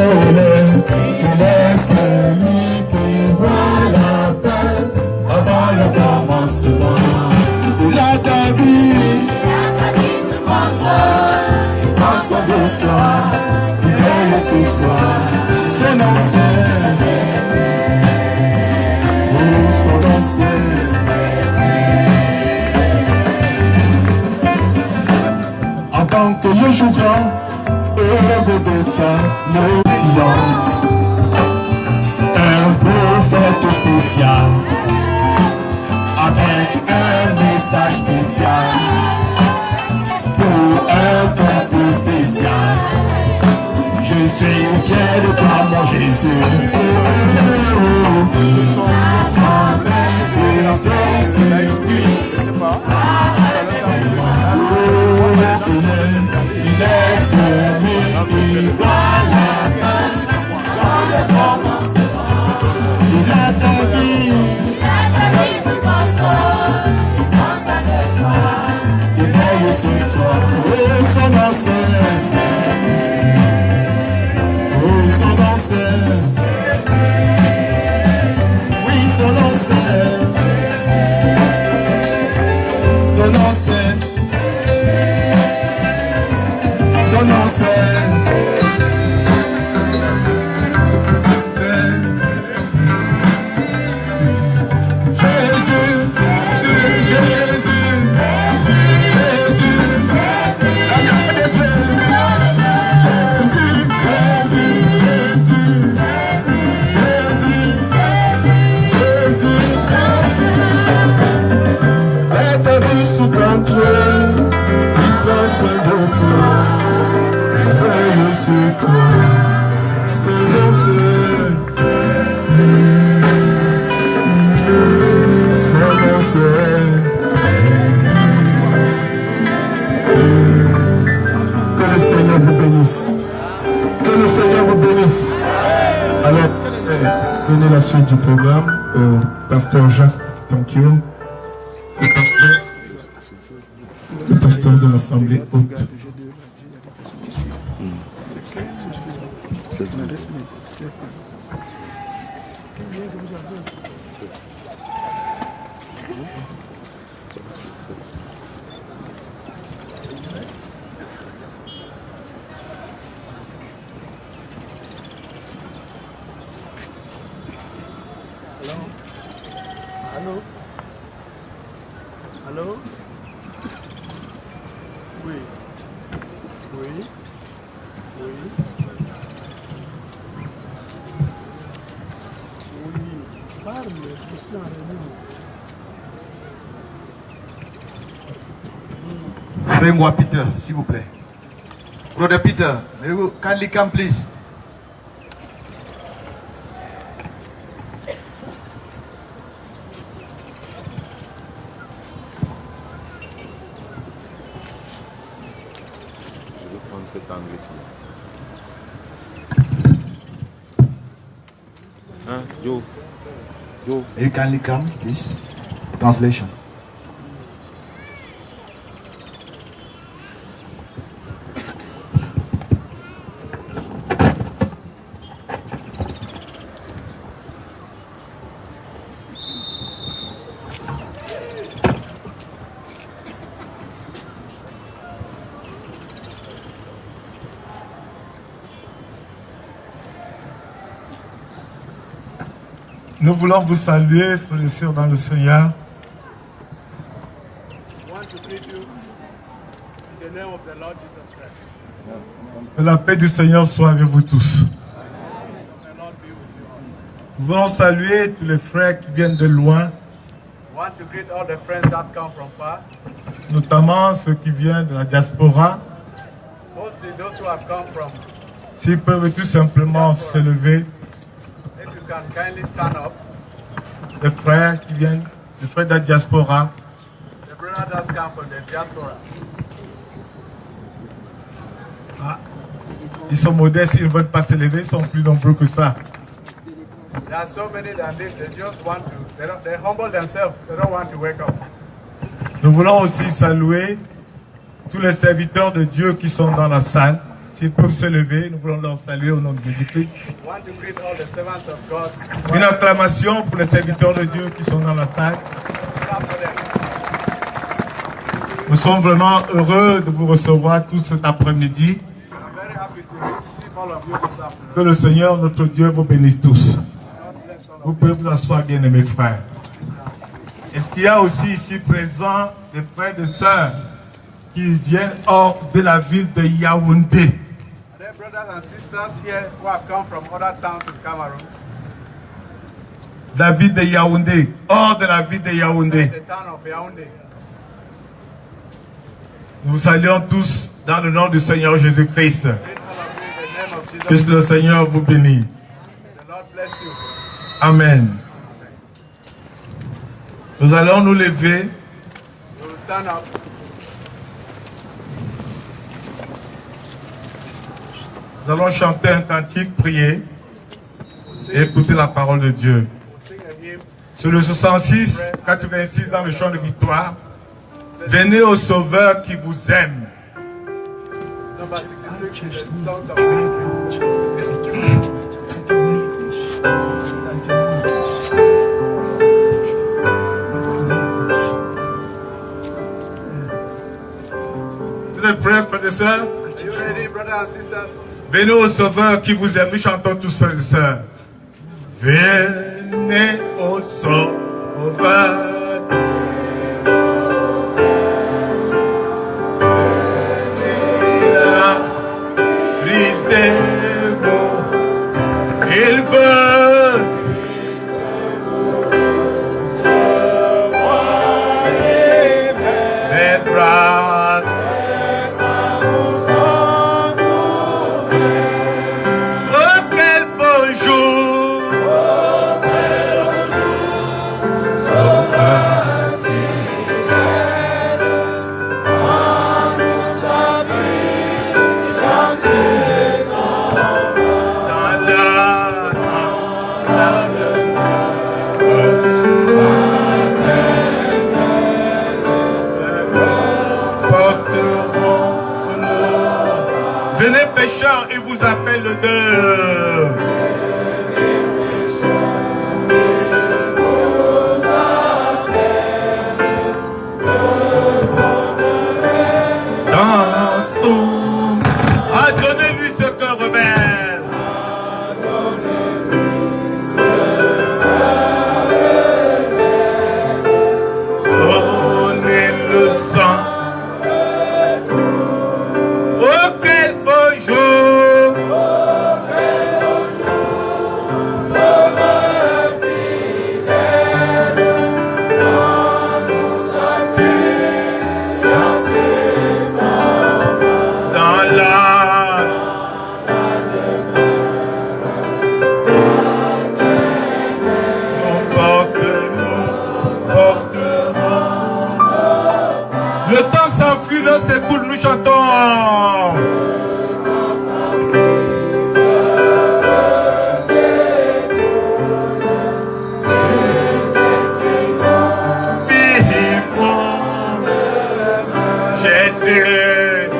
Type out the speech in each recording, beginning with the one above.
Il est celui qui voit la fin avant le commencement. Il a ta vie sous contrôle. Il prend soin de toi. Il veille sur toi. Son nom c'est. Oh, son nom c'est. Avant que le jour grand, heureux de ta silence, un prophète spécial, avec un message spécial, pour un peuple spécial. Je suis fier de toi, mon Jésus. Il est celui qui voit la fin dans le commencement. Il a ta vie sous contrôle. Il prend soin de toi. Il veille sur toi. Oh, son nom c'est. Oh, son nom c'est. Oui, son nom c'est. Son nom c'est. Son nom c'est. Donner la suite du programme au pasteur Jacques Tanquio, le pasteur de l'Assemblée haute. Allô? Allô? Oui. Oui. Oui. Oui. Parle, je suis en réunion. Frère Peter, s'il vous plaît. Brother Peter, may you kindly come, please. Cet angle-ci. Hein, Joe. Joe. You kindly come, please. Translation. Nous voulons vous saluer, frères et sœurs dans le Seigneur. Que la paix du Seigneur soit avec vous tous. Nous voulons saluer tous les frères qui viennent de loin, notamment ceux qui viennent de la diaspora. S'ils peuvent tout simplement se lever. Les frères qui viennent, les frères de la diaspora. Ah, ils sont modestes, ils ne veulent pas se lever, ils sont plus nombreux que ça. Nous voulons aussi saluer tous les serviteurs de Dieu qui sont dans la salle. S'ils peuvent se lever, nous voulons leur saluer au nom de Jésus-Christ. Une acclamation pour les serviteurs de Dieu qui sont dans la salle. Nous sommes vraiment heureux de vous recevoir tous cet après-midi. Que le Seigneur, notre Dieu, vous bénisse tous. Vous pouvez vous asseoir, bien-aimés frères. Est-ce qu'il y a aussi ici présent des frères et des sœurs qui viennent hors de la ville de Yaoundé? La ville de Yaoundé, hors de la ville de Yaoundé. Nous vous saluons tous dans le nom du Seigneur Jésus-Christ. Que le Seigneur vous bénisse. Amen. Nous allons nous lever. Nous allons chanter un cantique, prier et écouter la parole de Dieu. Sur le 66, 86 dans le chant de victoire. Venez au Sauveur qui vous aime. Vous êtes prêts, frères et sœurs? Venez au Sauveur qui vous aime. Nous chantons tous, frères et sœurs. Venez au Sauveur. Il veut ses bras. Oh, quel beau jour! Venez pécheurs, il vous appelle le deux. Dansons, adonnez-lui ce cœur rebelle. Donnez le sang. Le temps s'enfuit, l'eau s'écoule, nous chantons. Vivons Jésus.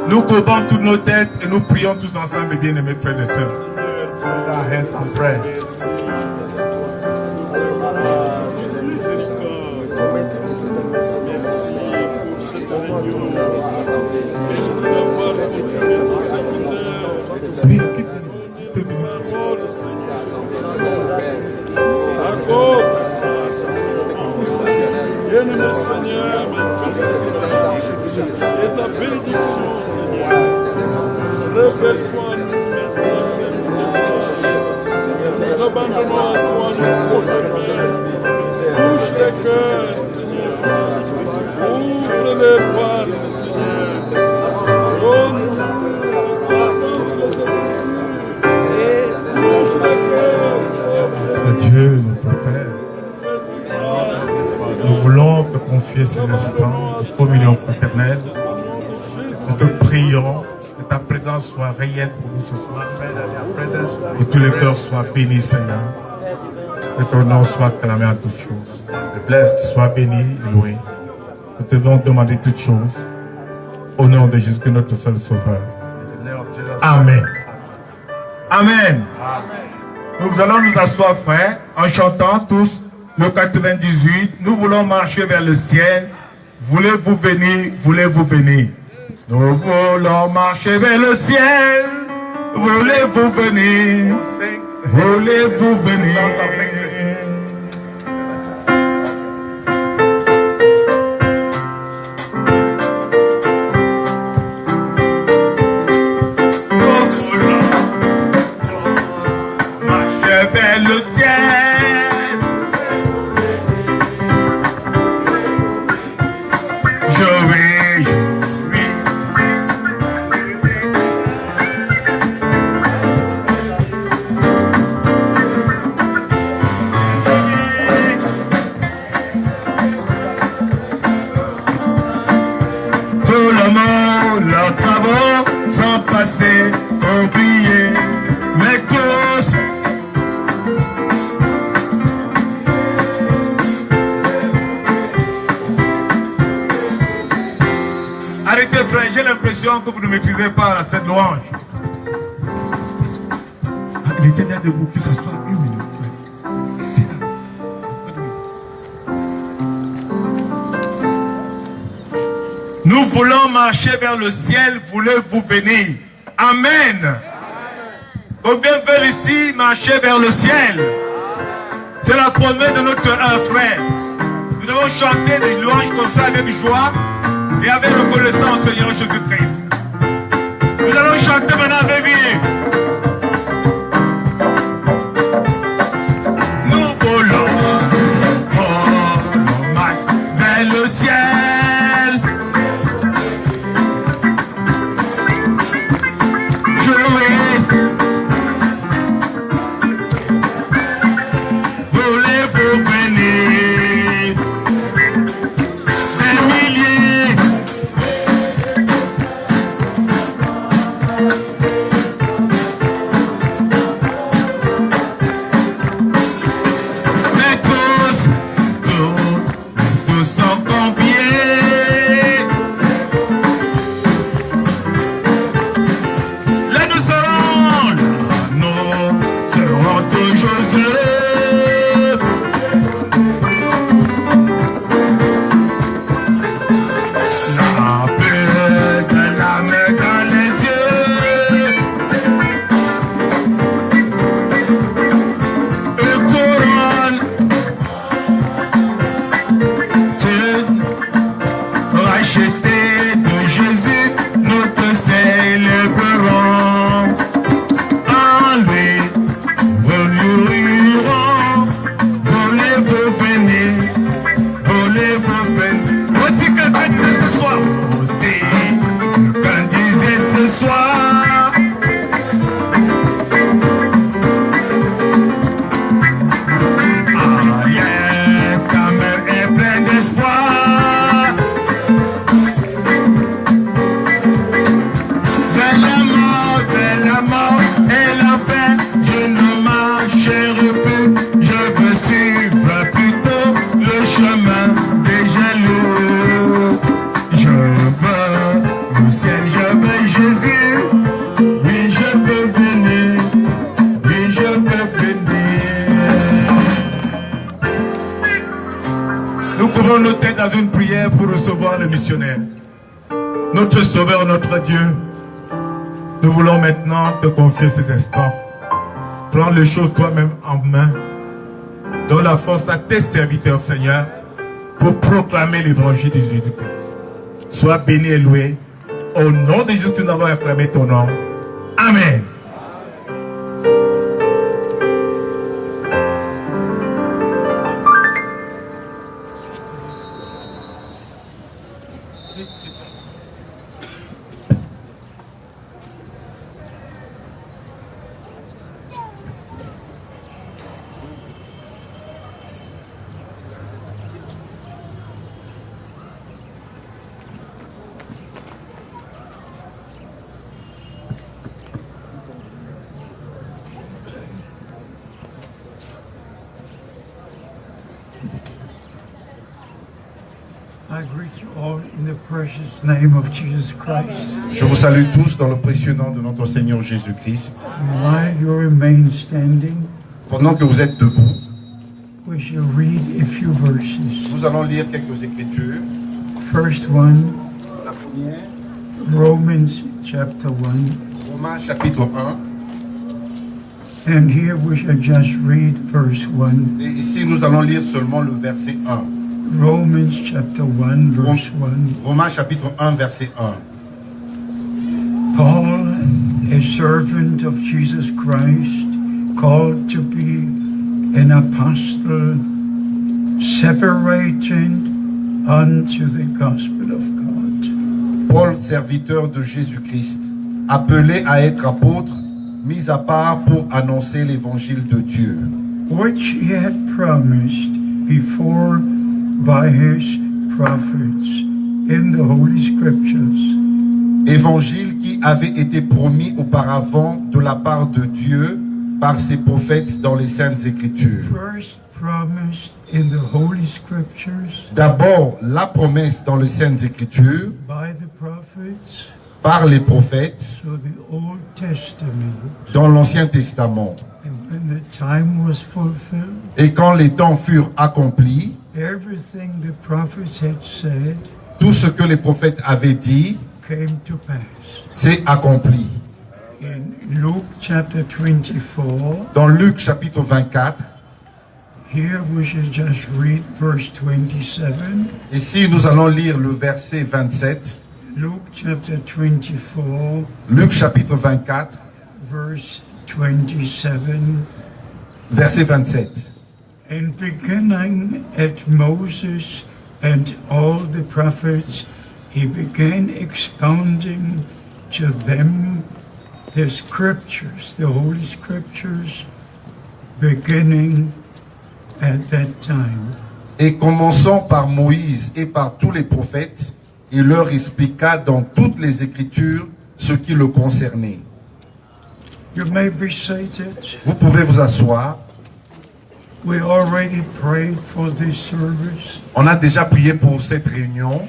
Nous courbons toutes nos têtes et nous prions tous ensemble, bien-aimés frères et sœurs. Oui, et ta bénédiction, Seigneur. Révèle-toi à nous, nous abandonnons à toi, nous confier ces instants de communion fraternelle. Nous te prions que ta présence soit réelle pour nous ce soir. Que tous les cœurs soient bénis, Seigneur. Que ton nom soit clamé en toutes choses. Que tu sois béni et loué. Nous te devons demander toutes choses. Au nom de Jésus, notre seul Sauveur. Amen. Amen. Nous allons nous asseoir, frères, en chantant tous le 98. Nous voulons marcher vers le ciel. Voulez-vous venir? Voulez-vous venir? Nous voulons marcher vers le ciel. Voulez-vous venir? Voulez-vous venir? Que vous ne maîtrisez pas cette louange. Il était bien debout, qu'il s'assoie une minute. C'est là. Nous voulons marcher vers le ciel, voulez-vous venir? Amen. Combien veulent ici marcher vers le ciel? C'est la promesse de notre frère. Nous devons chanter des louanges comme ça avec joie et avec reconnaissance au Seigneur Jésus-Christ. Nous allons chanter maintenant avec lui. Nous volons vers le ciel. Jouer. Voulez-vous venir? Des milliers. Dans une prière pour recevoir le missionnaire. Notre Sauveur, notre Dieu, nous voulons maintenant te confier ces instants. Prends les choses toi-même en main. Donne la force à tes serviteurs, Seigneur, pour proclamer l'évangile de Jésus-Christ. Sois béni et loué. Au nom de Jésus, nous avons acclamé ton nom. Amen. I greet you all in the precious name of Jesus Christ. Je vous salue tous dans le précieux nom de notre Seigneur Jésus-Christ. While you remain standing, Pendant que vous êtes debout, we shall read a few verses. nous allons lire quelques écritures. First one, La première, Romans chapter 1. Romains chapitre 1. And here we shall just read verse 1. Et ici, nous allons lire seulement le verset 1. Romans chapter 1, verse 1. Romains chapitre 1, verset 1. Paul, a servant of Jesus Christ, called to be an apostle, separated unto the gospel of God. Paul, serviteur de Jésus-Christ, appelé à être apôtre, mis à part pour annoncer l'évangile de Dieu, Which he had promised before by his prophets in the Holy Scriptures, évangile qui avait été promis auparavant de la part de Dieu par ses prophètes dans les Saintes Écritures. first promised in the Holy Scriptures D'abord, la promesse dans les Saintes Écritures by the prophets, par les prophètes so the Old Testament. dans l'Ancien Testament. And when the time was fulfilled, Et quand les temps furent accomplis, everything the prophets had said tout ce que les prophètes avaient dit came to pass. s'est accompli. In Luke chapter 24, Dans Luc chapitre 24, here we should just read verse 27. ici nous allons lire le verset 27. Luke chapter 24, Luc chapitre 24, verse 27. verset 27. And beginning at Moses and all the prophets, he began expounding to them the scriptures, the Holy Scriptures, beginning at that time. Et commençant par Moïse et par tous les prophètes, il leur expliqua dans toutes les Écritures ce qui le concernait. You may be seated. Vous pouvez vous asseoir. We already prayed for this service, On a déjà prié pour cette réunion,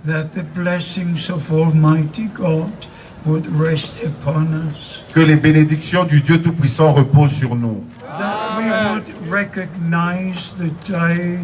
that the blessings of Almighty God would rest upon us, que les bénédictions du Dieu Tout-Puissant reposent sur nous, that we would recognize the day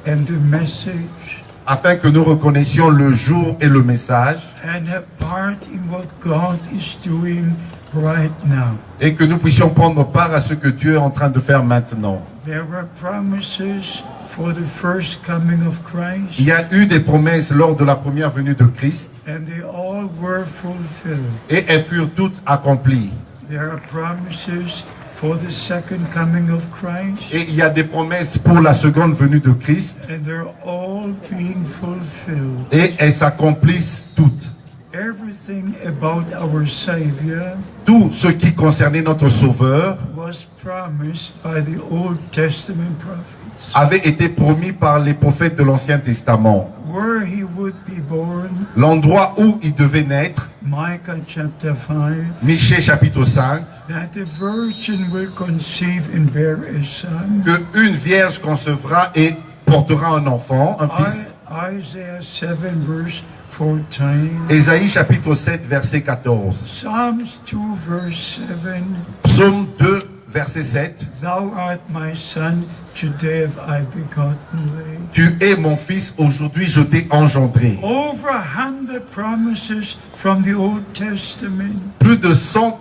and the message afin que nous reconnaissions le jour et le message, and have part in what God is doing right now. et que nous puissions prendre part à ce que Dieu est en train de faire maintenant. There were promises for the first coming of Christ, Il y a eu des promesses lors de la première venue de Christ, and they all were fulfilled. et elles furent toutes accomplies. There are promises for the second coming of Christ, Et il y a des promesses pour la seconde venue de Christ, and they're all being fulfilled. et elles s'accomplissent toutes. Everything about our Savior Tout ce qui concernait notre Sauveur was promised by the Old Testament prophets. avait été promis par les prophètes de l'Ancien Testament. Where he would be born, L'endroit où il devait naître, Micah chapter 5, Michée chapitre 5, that the virgin will conceive and bear a son. que une vierge concevra et portera un enfant, un fils. Isaiah 7 verse 14. Ésaïe chapitre 7 verset 14. Psalms 2 verse 7. Psaume 2 verset 7. Thou art my son, today have I begotten thee. Tu es mon fils, aujourd'hui je t'ai engendré. Over 100 promises from the Old Testament Plus de 100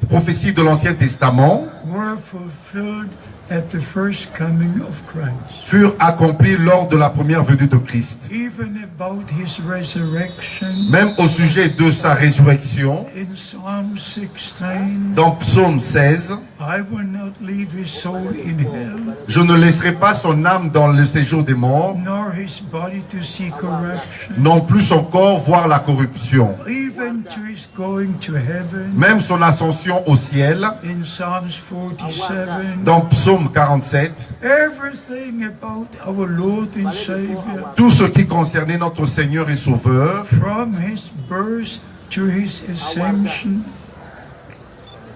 prophéties de l'Ancien Testament were fulfilled at the first coming of Christ. furent accomplies lors de la première venue de Christ. Even about his resurrection, Même au sujet de sa résurrection, in Psalm 16, dans Psaume 16, I will not leave his soul in hell, je ne laisserai pas son âme dans le séjour des morts, nor his body to see corruption. non plus son corps voir la corruption. Even to his going to heaven, Même son ascension au ciel, in Psalms 47, dans Psaume 47, everything about our Lord and Savior, tout ce qui concernait notre Seigneur et Sauveur, from his birth to his ascension,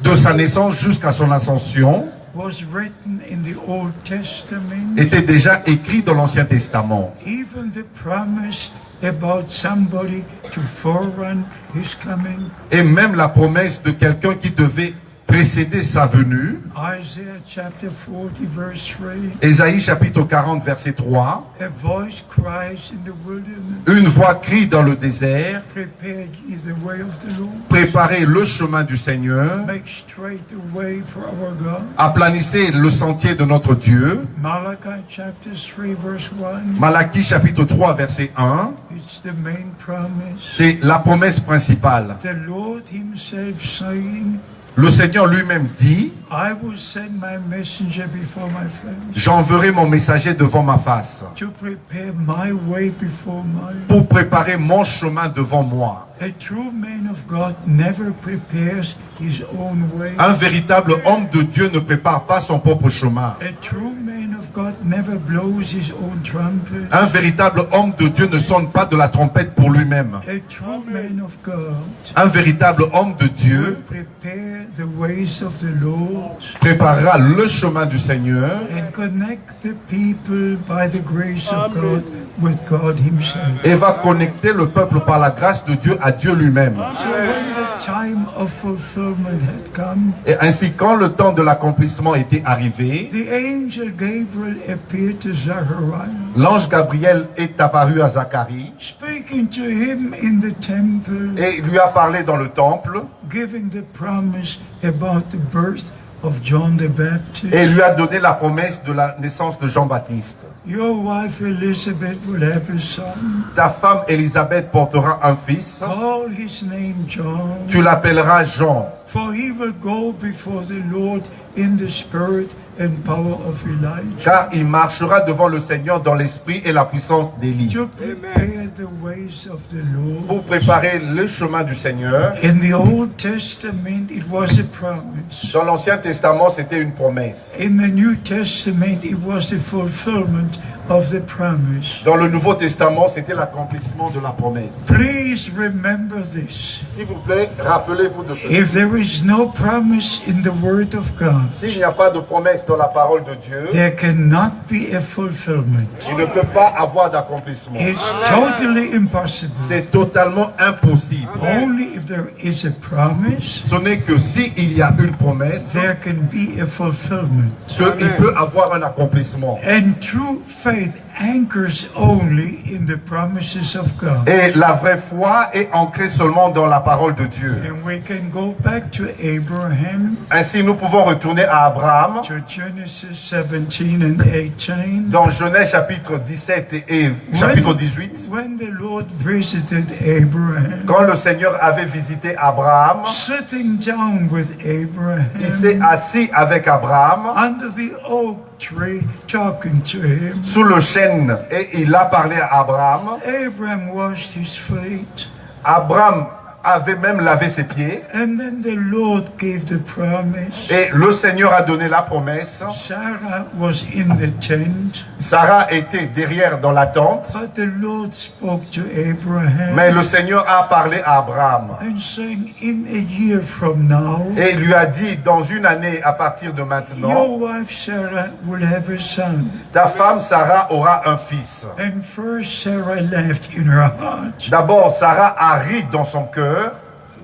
de sa naissance jusqu'à son ascension, was written in the Old Testament, était déjà écrit dans l'Ancien Testament. even even the promise about somebody to forerun his coming. Et même la promesse de quelqu'un qui devait précéder sa venue. Isaiah chapter 40 verse 3. Ésaïe chapitre 40 verset 3. A voice cries in the wilderness. Une voix crie dans le désert. Prepare ye the way of the Lord. Préparez le chemin du Seigneur. Make straight the way for our God. Aplanissez le sentier de notre Dieu. Malachi chapter 3 verse 1. Malachie chapitre 3 verset 1. It's the main promise. C'est la promesse principale. The Lord himself saying, Le Seigneur lui-même dit, I will send my messenger before my face, j'enverrai mon messager devant ma face to prepare my way before mine. pour préparer mon chemin devant moi. A true man of God never prepares his own way. Un véritable homme de Dieu ne prépare pas son propre chemin. A true man of God never blows his own trumpet. Un véritable homme de Dieu ne sonne pas de la trompette pour lui-même. A true man of God Un véritable homme de will Dieu prepare the ways of the Lord préparera le chemin du Seigneur and connect the people by the grace of God with God himself. et va connecter le peuple par la grâce de Dieu à Dieu lui-même. So when the time of fulfillment had come, Et ainsi, quand le temps de l'accomplissement était arrivé, the angel Gabriel appeared to Zachariah, l'ange Gabriel est apparu à Zacharie speaking to him in the temple, et lui a parlé dans le temple giving the promise about the birth of John the Baptist. et lui a donné la promesse de la naissance de Jean-Baptiste. Your wife Elizabeth will have a son. Ta femme Élisabeth portera un fils, Call his name John, tu l'appelleras Jean, for he will go before the Lord in the spirit and power of Elijah, car il marchera devant le Seigneur dans l'esprit et la puissance d'Élie, to prepare the ways of the Lord. pour préparer le chemin du Seigneur. In the Old Testament, it was a promise. Dans l'Ancien Testament, c'était une promesse. In the New Testament, it was the fulfillment of the promise. Dans le Nouveau Testament, c'était l'accomplissement de la promesse. Please remember this. S'il vous plaît, rappelez-vous de ceci. If there is no promise in the Word of God, S'il n'y a pas de promesse dans la parole de Dieu, there cannot be a fulfillment. il ne peut pas avoir d'accomplissement. It's totally impossible. C'est totalement impossible. Only if there is a promise, Ce n'est que s'il y a une promesse there can be a fulfillment. qu'il peut avoir un accomplissement. And true faith anchors only in the promises of God. Et la vraie foi est ancrée seulement dans la parole de Dieu. And we can go back to Abraham, Ainsi, nous pouvons retourner à Abraham to Genesis 17 and 18. dans Genèse chapitre 17 et chapitre 18. When the Lord visited Abraham, Quand le Seigneur avait visité Abraham, sitting down with il s'est Abraham assis avec Abraham under the oak tree, talking to him. sous le chêne et il a parlé à Abraham. Abraham washed his feet, Abraham avait même lavé ses pieds and then the Lord gave the promise. et le Seigneur a donné la promesse. Sarah was in the tent, Sarah était derrière dans la tente, but the Lord spoke to Abraham mais le Seigneur a parlé à Abraham and saying, in a year from now, et il lui a dit, dans une année à partir de maintenant, your wife Sarah will have a son. ta femme Sarah aura un fils. And first Sarah laughed in her heart D'abord, Sarah a ri dans son cœur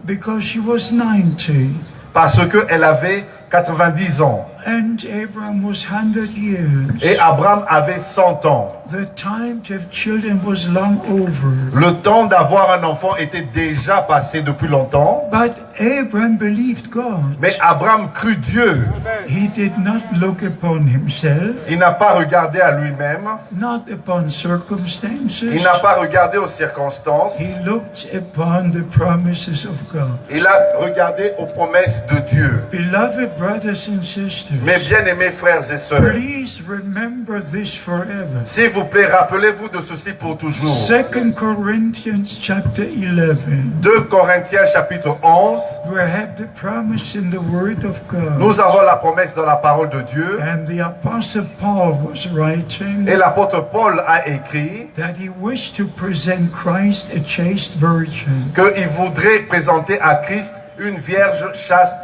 because she was 90 parce qu'elle avait 90 ans and Abraham was 100 years. et Abraham avait 100 ans. The time to have children was long over. Le temps d'avoir un enfant était déjà passé depuis longtemps, But Abraham believed God. mais Abraham crut Dieu. He did not look upon himself, Il n'a pas regardé à lui-même, not upon circumstances. il n'a pas regardé aux circonstances, He looked upon the promises of God. il a regardé aux promesses de Dieu. Beloved brothers and sisters, Mes bien-aimés frères et sœurs, please remember this forever. s'il vous plaît, rappelez-vous de ceci pour toujours. 2 Corinthians chapter 11. 2 Corinthiens chapitre 11, We have the promise in the Word of God. nous avons la promesse dans la parole de Dieu. And the Apostle Paul was writing Et l'apôtre Paul a écrit that he wished to present Christ a chaste virgin. qu'il voudrait présenter à Christ une vierge chaste.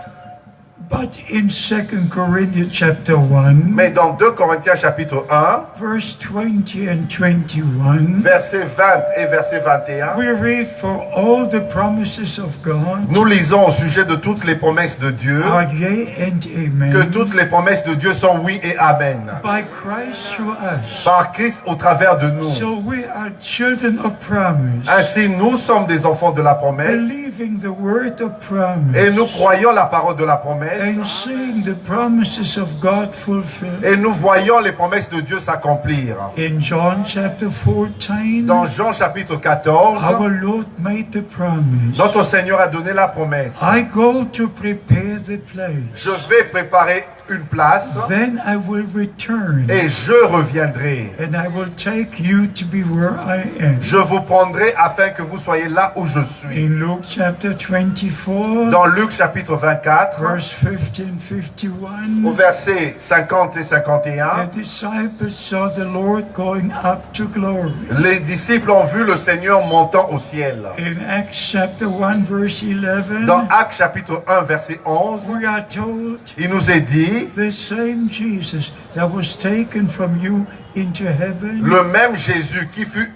But in 2 Corinthians chapter 1, Mais dans 2 Corinthiens chapitre 1, verse 20 and 21, verset 20 et verset 21, we read, for all the promises of God nous lisons au sujet de toutes les promesses de Dieu, are yea and que amen, toutes les promesses de Dieu sont oui et amen. by Christ through us. Par Christ au travers de nous. So we are children of promise, Ainsi, nous sommes des enfants de la promesse believing the word of promise, et nous croyons la parole de la promesse and seeing the promises of God fulfilled. et nous voyons les promesses de Dieu s'accomplir. In John chapter 14, Dans Jean chapitre 14, our Lord made the promise, notre Seigneur a donné la promesse. I go to prepare the place, Je vais préparer une place then I will return, et je reviendrai. and I will take you to be where I am. Je vous prendrai afin que vous soyez là où je suis. In Luke chapter 24, Dans Luc chapitre 24, verse 50 and au 51, verset 50 et 51, the disciples saw the Lord going up to glory. les disciples ont vu le Seigneur montant au ciel. In Acts chapter 1, verse 11, Dans Actes chapitre 1, verset 11, we are told, il nous est dit, the same Jesus that was taken from you into heaven le même Jésus qui fut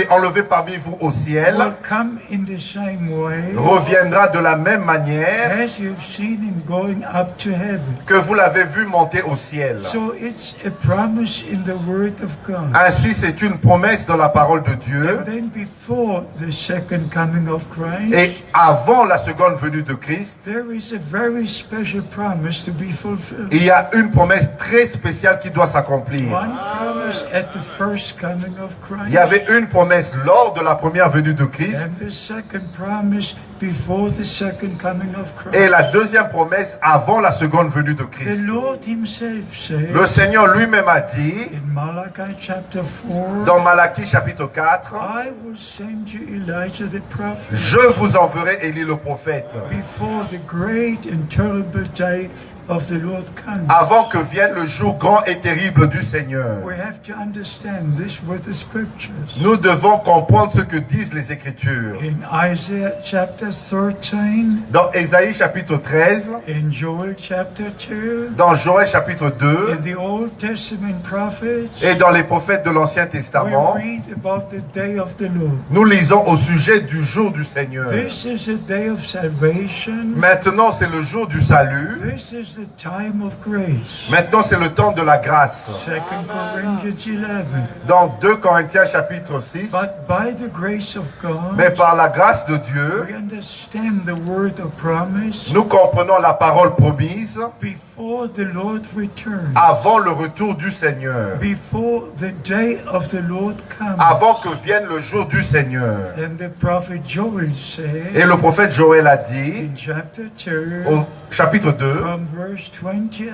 enlevé parmi vous au ciel, will come in the same way reviendra de la même manière as you've seen him going up to heaven. que vous l'avez vu monter au ciel. So it's a promise in the word of God. Ainsi, c'est une promesse dans la parole de Dieu. And then before the second coming of Christ, Et avant la seconde venue de Christ, there is a very special promise to be fulfilled. il y a une promesse très spéciale qui doit s'accomplir. One promise at the first coming of Il y avait Christ, une promesse lors de la première venue de Christ and the second promise before the second coming of et Christ. la deuxième promesse avant la seconde venue de The Christ. Lord himself said Le Seigneur lui-même a dit in Malachi chapter 4, dans Malachie chapitre 4, I will send you Elijah the prophet je vous enverrai Élie le prophète before the great and terrible day of the Lord comes. avant que vienne le jour grand et terrible du Seigneur. We have to understand this with the scriptures. Nous devons comprendre ce que disent les Écritures. In Isaiah chapter 13, Dans Ésaïe chapitre 13, in Joel chapter 2, dans Joël chapitre 2 in the Old Testament prophets, et dans les prophètes de l'Ancien we Testament, read about the day of the Lord. nous lisons au sujet du jour du Seigneur. This is a day of salvation. Maintenant, c'est le jour du salut. This is the time of grace. Maintenant, c'est le temps de la grâce. 2 Corinthians 11. Dans 2 Corinthiens chapitre 6, But by the grace of God, mais par la grâce de Dieu, we understand the word of promise nous comprenons la parole promise before the Lord returns, avant le retour du Seigneur, before the day of the Lord comes. avant que vienne le jour du Seigneur. And the prophet Joel Et said le prophète Joël a dit, in chapter 2, au chapitre 2, from verse 28,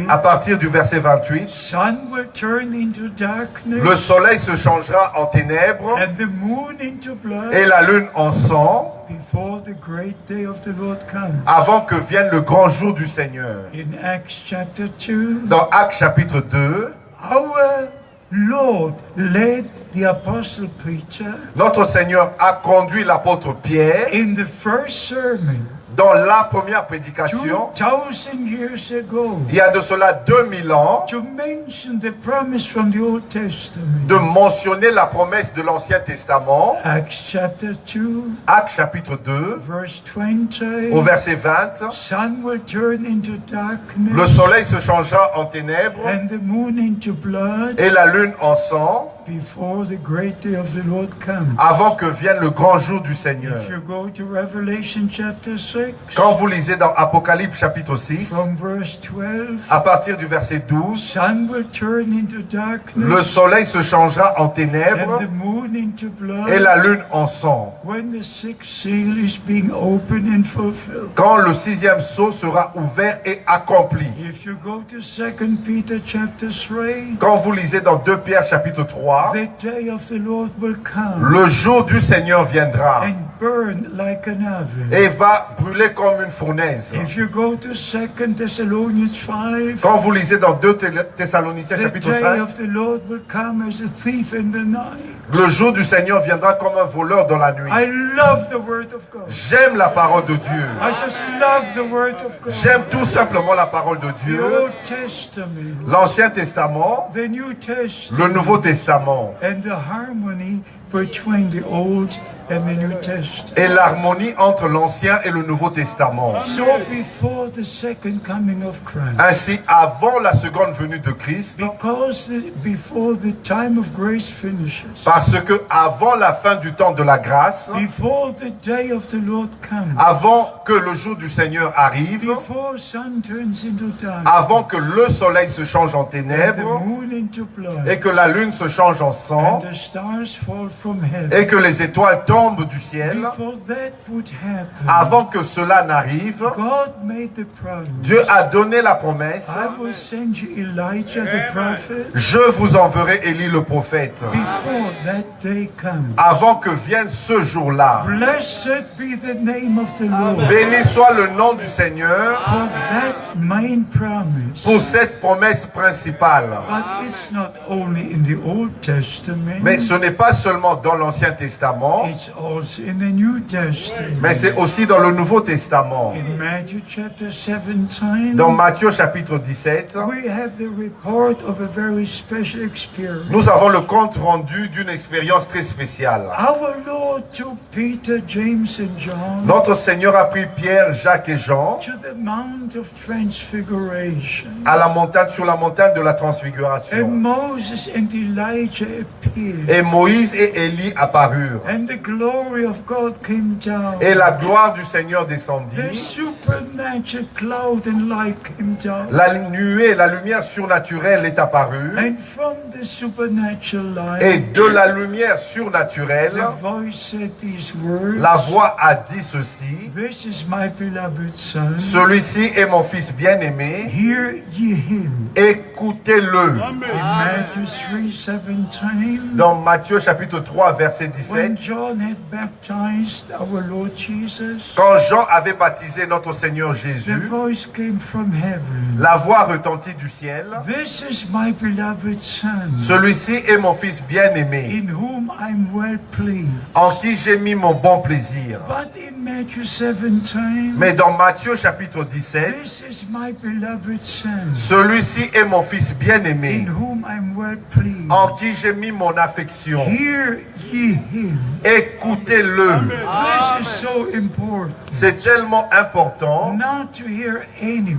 à partir du verset 28, sun will turn into darkness, le soleil se changera en ténèbres and the moon into blood, et la lune en sang, before the great day of the Lord comes. avant que vienne le grand jour du Seigneur. In Acts chapter 2, Dans Actes chapitre 2, our Lord led the apostle Peter notre Seigneur a conduit l'apôtre Pierre in the first sermon dans la première prédication, 2,000 years ago il y a de cela 2000 ans, to mention the promise from the Old Testament. de mentionner la promesse de l'Ancien Testament. Acts chapter 2, Actes chapitre 2, verse 20. au verset 20, Sun will turn into darkness, le soleil se changera en ténèbres and the moon into blood, et la lune en sang, before the great day of the Lord comes. avant que vienne le grand jour du Seigneur. If you go to Revelation chapter 6, Quand vous lisez dans Apocalypse chapitre 6, from verse 12, à partir du verset 12, sun will turn into le darkness, soleil se changera en ténèbres and the moon into blood, et la lune en sang. when the sixth seal is being opened and fulfilled. Quand le sixième sceau sera ouvert et accompli. If you go to 2 Peter chapter 3, Quand vous lisez dans 2 Pierre chapitre 3, the day of the Lord will come, le jour du Seigneur viendra and burn like an oven. et va brûler comme une fournaise. If you go to 2 Thessalonians 5, Quand vous lisez dans 2 Thessaloniciens the chapitre day 5, of the Lord will come as a thief in the night. le jour du Seigneur viendra comme un voleur dans la nuit. I love the word of God. J'aime la parole de Dieu. I just love the word of God. J'aime tout simplement la parole de The Dieu, Old Testament, l'Ancien Testament, the New le Testament, Nouveau Testament, and the harmony between the Old and the New Testament. et l'harmonie entre l'Ancien et le Nouveau Testament. So before the second coming of Christ, Ainsi, avant la seconde venue de Christ, before the time of grace finishes, parce que avant la fin du temps de la grâce, before the day of the Lord comes, avant que le jour du Seigneur arrive, before sun turns into darkness, avant que le soleil se change en and the ténèbres moon into blood, et que la lune se change en sang and the stars fall from heaven, et que les étoiles tombent du ciel, before that would happen, avant que cela n'arrive, God made the promise. Dieu a donné la promesse: I will send you Elijah the prophet je vous enverrai Élie le prophète, before that day comes. avant que vienne ce jour-là. Blessed be the name of the Lord Béni soit le nom du Seigneur for that main promise. pour cette promesse principale. But it's not only in the Old Testament, Mais ce n'est pas seulement dans l'Ancien Testament, it's also in the New Testament. mais c'est aussi dans le Nouveau Testament. In Matthew chapter 17, Dans Matthieu chapitre 17, we have the report of a very special experience. nous avons le compte rendu d'une expérience très spéciale. Our Lord took Peter, James, and John Notre Seigneur a pris Pierre, Jacques et Jean to the Mount of Transfiguration. à la montagne, sur la montagne de la And Transfiguration. Moses and Elijah appeared. Et Moïse et Élie apparurent. And the glory of God came down. Et la gloire du Seigneur The descendit. supernatural cloud and light came down. La nuée, la lumière surnaturelle est apparue. And from the supernatural Et light, de la lumière surnaturelle, the voice said these words. la voix a dit ceci: This is my beloved son. celui-ci est mon fils bien-aimé, Hear ye him. écoutez-le. In Matthew 3:17. Dans Matthieu chapitre 3 verset When 17, John had baptized our Lord Jesus, quand Jean avait baptisé notre Seigneur the Jésus, voice came from heaven. la voix retentit du ciel: This is my beloved son, celui-ci est mon fils bien-aimé, in whom I'm well pleased. en qui j'ai mis mon bon plaisir. But in Matthew 17, Mais dans Matthieu chapitre 17, this is my beloved son, celui-ci est mon fils in bien-aimé, whom I'm well pleased. en qui j'ai mis mon affection. Hear ye him. Écoutez-le. This is so important. C'est tellement important Not to hear anyone.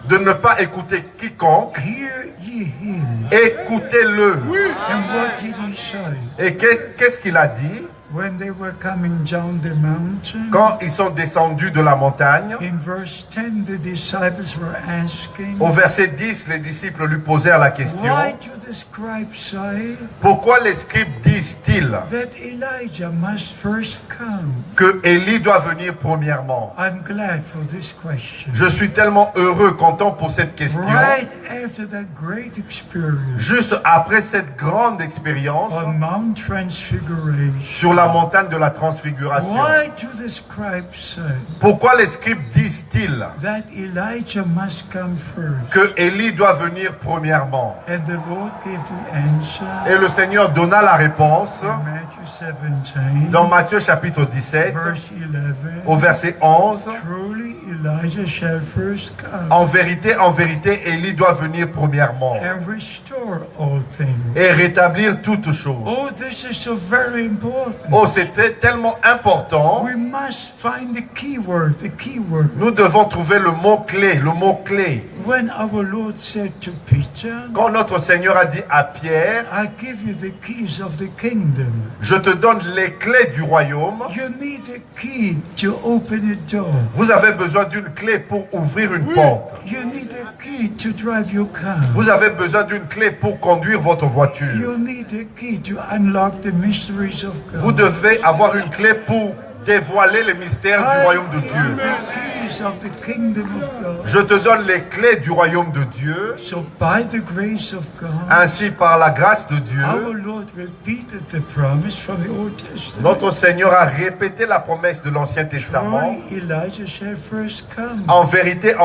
de ne pas écouter quiconque. Hear ye him. Écoutez-le. And what did he say? Et qu'est-ce qu'il a dit When they were coming down the mountain? quand ils sont descendus de la montagne? In verse 10, the disciples were asking, Au verset 10, les disciples lui posèrent la question: why do the scribes say pourquoi les scribes disent-ils that Elijah must first come? que Élie doit venir premièrement? I'm glad for this question. Je suis tellement heureux, content pour cette question. Right after that great experience Juste après cette grande expérience on Mount Transfiguration, sur la montagne de la Transfiguration, why do the scribes say pourquoi les scribes disent-ils that Elijah must come first? que Élie doit venir premièrement? And the Lord gave the answer Et le Seigneur donna la réponse in Matthew 17, dans Matthieu chapitre 17, verse 11. au verset 11. Truly Elijah shall first come En vérité, Élie doit venir premièrement and restore all things. et rétablir toutes choses. Oh, this is so very important. Oh, c'était tellement important. We must find the key word, the key word. Nous devons trouver le mot-clé, le mot-clé. When our Lord said to Peter, Quand notre Seigneur a dit à Pierre: I give you the keys of the kingdom. je te donne les clés du royaume. You need a key to open a door. Vous avez besoin d'une clé pour ouvrir une porte. You need a key to drive your car. Vous avez besoin d'une clé pour conduire votre voiture. You need a key to unlock the mysteries of God. Vous devez avoir une clé pour dévoiler les mystères du royaume de I give Dieu. you the keys keys of the kingdom of God. Je te donne les clés du royaume de Dieu. So by the grace of God, Ainsi, par la grâce de our Dieu, Lord repeated the promise from the Old Testament. notre Seigneur a répété la promesse de l'Ancien Testament. Surely Elijah shall first come En vérité,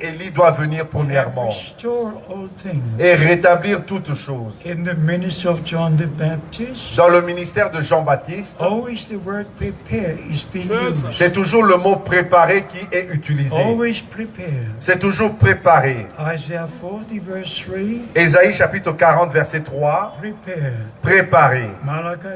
Élie doit venir and premièrement restore all things. et rétablir toutes choses. In the ministry of John the Baptist, Dans le ministère de Jean-Baptiste, always the word prepare is being used. c'est toujours le mot préparer qui est utilisé. Always prepare. C'est toujours préparer. Isaiah 40 verse 3, Ésaïe chapitre 40 verset 3, prepare. préparer. Malachi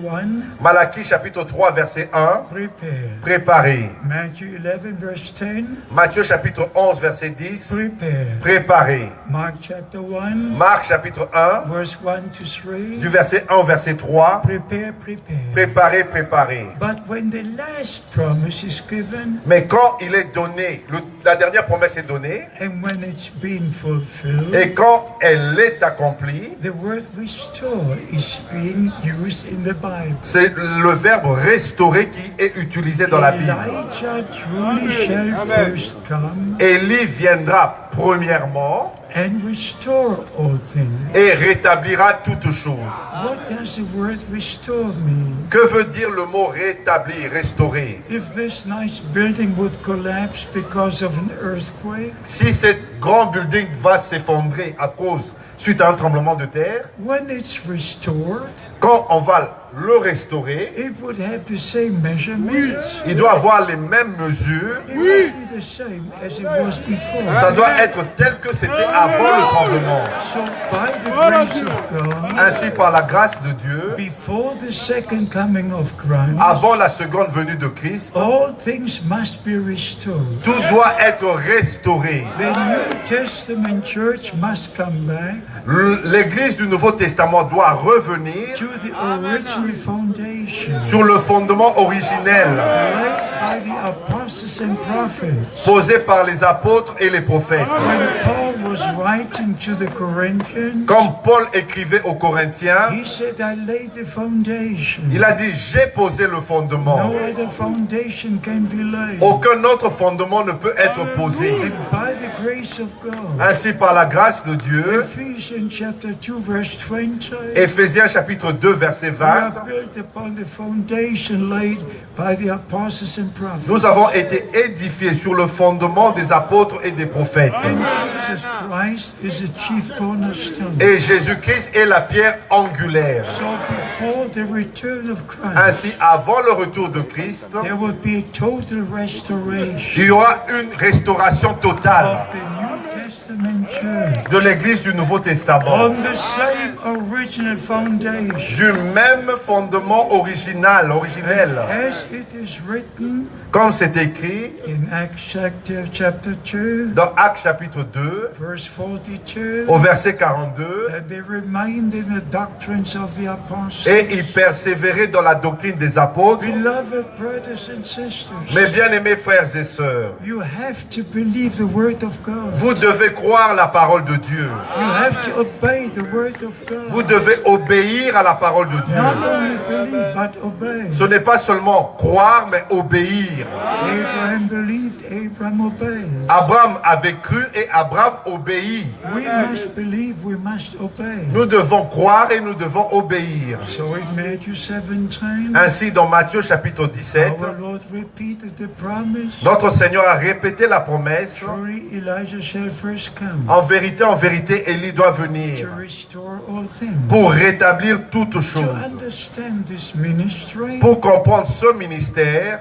3:1, Malachie chapitre 3 verset 1, prepare. préparer. Matthew 11 verse 10, Matthieu chapitre 11 verset 10, prepare. préparer. Mark chapter 1 Marc chapitre 1, verse 1 to 3, du verset 1 au verset 3, prepare, prepare. préparer, préparer. But when the last promise is given Mais quand il est donné, la dernière promesse est donnée, and when it's been fulfilled, et quand elle est accomplie, the word restore is being used in the Bible. c'est le verbe restaurer qui est utilisé dans la Bible. Elijah truly shall first come Élie viendra premièrement and restore all things. et rétablira toutes choses. What does the word restore mean? Que veut dire le mot rétablir, restaurer? If this nice building would collapse because of an earthquake, Si cette grand building va s'effondrer suite à un tremblement de terre, when it's restored, quand on va le restaurer, it would have the same measurements. il doit avoir les mêmes mesures. It would be the same as it was before. Ça doit être tel que c'était avant le tremblement. So by the grace of God, Ainsi, par la grâce de Dieu, before the second coming of Christ, avant la seconde venue de Christ, all things must be restored. tout doit être restauré. The New Testament church must come back L'Église du Nouveau Testament doit revenir to the original foundation sur le fondement originel laid by the apostles and prophets. posé par les apôtres et les prophètes. When Paul was writing to the Corinthians, Comme Paul écrivait aux Corinthiens, he said, I laid the foundation. il a dit, j'ai posé le fondement. No other foundation can be laid. Aucun autre fondement ne peut être posé. And by the grace of God, Ainsi, par la grâce de Dieu, Ephesians chapter 2 verse 20, Éphésiens chapitre 2 verset we 20, are built upon the foundation laid by the apostles and prophets. nous avons été édifiés sur le fondement des apôtres et des prophètes. And Jesus Christ is the chief cornerstone. Et Jésus-Christ est la pierre angulaire. So before the return of Christ, Ainsi, avant le retour de Christ, there would be a total restoration il y aura une restauration totale of the New Testament church de l'Église du Nouveau Testament, on the same original foundation. du même fondement originel, As it is written comme c'est écrit in Acts chapter 2, dans Actes chapitre 2, verse 42, au verset 42, that they remained in the doctrines of the apostles. et ils persévéraient dans la doctrine des apôtres. Beloved brothers and sisters, Mes bien-aimés frères et sœurs, you have to believe the word of God. vous devez croire la parole de Dieu. You have to obey the word of God. Vous devez obéir à la parole de Dieu. Not only believe, but obey. Ce n'est pas seulement croire, mais obéir. Abraham believed, Abraham obeyed. Abraham avait cru et Abraham obéit. We must believe, we must obey. Nous devons croire et nous devons obéir. So in Matthew 17, Ainsi, dans Matthieu chapitre 17, our Lord repeated the promise. notre Seigneur a répété la promesse. Surely Elijah shall first come En vérité, Élie doit to venir restore all things. pour rétablir toutes To choses. understand this ministry, Pour comprendre ce ministère,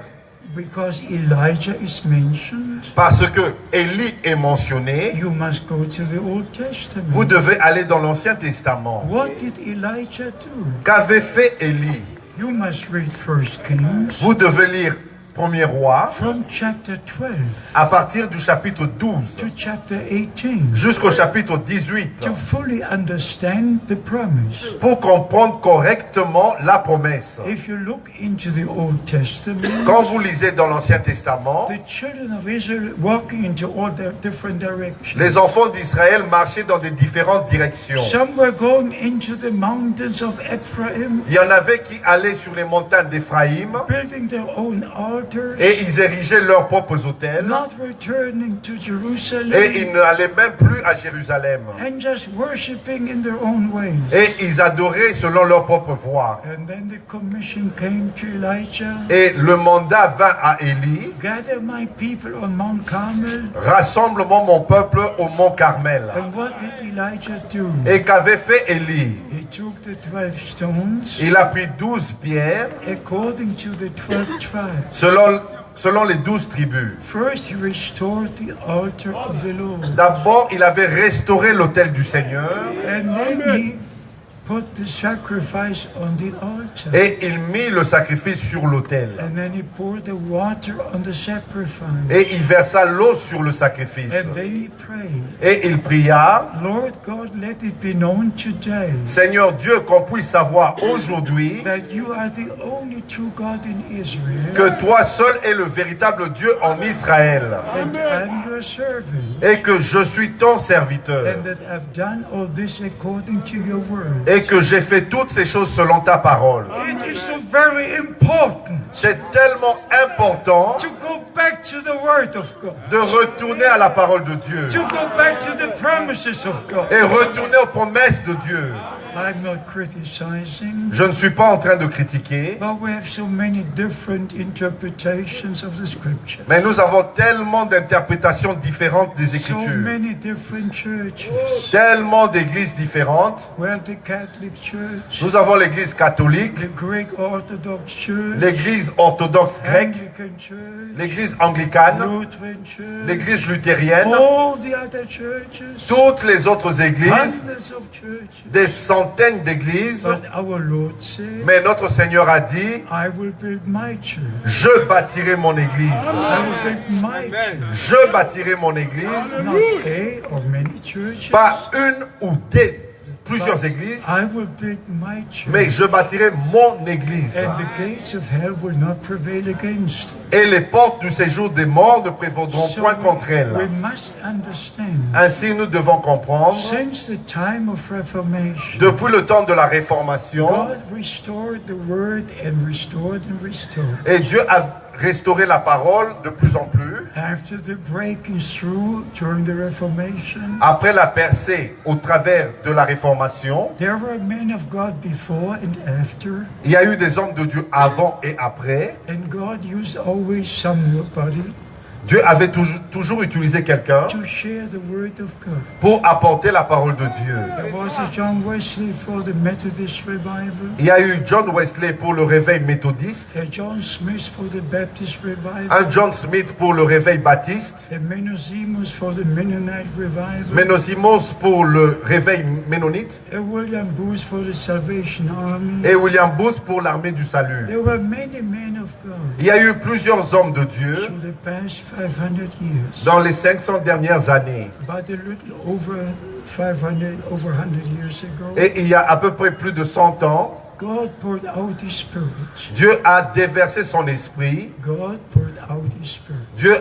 because Elijah is mentioned, parce que Élie est mentionné, you must go to the Old Testament. vous devez aller dans l'Ancien Testament. What did Elijah do? Qu'avait fait Élie? You must read 1 Kings Vous devez lire 1er roi from chapter 12 à partir du chapitre 12 to chapter 18 jusqu'au chapitre 18 to fully understand the promise. pour comprendre correctement la promesse. If you look into the Old Testament, Quand vous lisez dans l'Ancien Testament, the children of Israel walking into all the different directions. les enfants d'Israël marchaient dans des différentes directions. Some were going into the mountains of Ephraim, Il y en avait qui allaient sur les montagnes d'Éphraïm, building their own altars altars, Et ils érigeaient leurs propres autels. not returning to Et Jerusalem, ils n'allaient même plus à Jérusalem. and just worshiping in their own ways. Et ils adoraient selon leur propre voie. And then the commission came to Elijah. Et le mandat vint à Élie. Gather my people on Mount Carmel. Rassemble-moi mon peuple au mont Carmel. And what did Elijah do? Et qu'avait fait Élie? He took the 12 stones Il a pris 12 pierres according to the 12 tribes. selon les 12 tribus. First, he restored the altar of the Lord. D'abord, il avait restauré l'autel du Seigneur. And then he put the sacrifice on the altar. Et il mit le sacrifice sur l'autel. And then he poured the water on the sacrifice. Et il versa l'eau sur le sacrifice. And then he prayed, Et il pria, Lord God, let it be known today Seigneur Dieu, qu'on puisse savoir aujourd'hui that you are the only true God in Israel. que toi seul es le véritable Dieu en Israël. And I'm your servant. Et que je suis ton serviteur. And that I've done all this according to your word. Et que j'ai fait toutes ces choses selon ta parole. It is so very important C'est tellement important to go back to the word of God. de retourner à la parole de Dieu. To go back to the promises of God. Et retourner aux promesses de Dieu. I'm not criticizing, Je ne suis pas en train de critiquer, but we have so many different interpretations of the scripture. mais nous avons tellement d'interprétations différentes des So Écritures. many different churches. Tellement d'églises différentes. We have the Catholic Church, Nous avons l'église catholique, the Greek Orthodox Church, l'église orthodoxe grecque, Anglican Church, l'église anglicane, Lutheran Church, l'église luthérienne, all the other churches, toutes les autres églises, hundreds of churches. des centaines d'églises. But our Lord said, Mais notre Seigneur a dit, I will build my church. je bâtirai mon église. I will build my church. Je bâtirai mon église. Not a or many churches. Pas une ou plusieurs églises, I will build my church. mais je bâtirai mon église. And the gates of hell will not prevail against it. Et les portes du séjour des morts ne prévaudront So point contre we elles. must understand, Ainsi, nous devons comprendre, since the time of Reformation, depuis le temps de la Réformation, God restored the word and restored and restored. et Dieu a restauré la parole de plus en plus. After the breaking through during the Reformation, Après la percée au travers de la Réformation, there were men of God before and after, il y a eu des hommes de Dieu avant et après. and God used always somebody Dieu avait toujours utilisé quelqu'un to share the word of God. pour apporter la parole de Dieu. There was a John Wesley for the Methodist revival, Il y a eu John Wesley pour le réveil méthodiste, a John Smith for the Baptist revival, un John Smith pour le réveil baptiste, a Menosimus for the Mennonite revival, Ménosimos pour le réveil ménonite a William Booth for the Salvation Army. et William Booth pour l'armée du salut. There were many men of God Il y a eu plusieurs hommes de Dieu through the past 500 years, dans les 500 dernières années. but a little over 100 years ago, Et il y a à peu près plus de 100 ans, God poured out His Spirit. Dieu a déversé son esprit. God poured out His Spirit. Dieu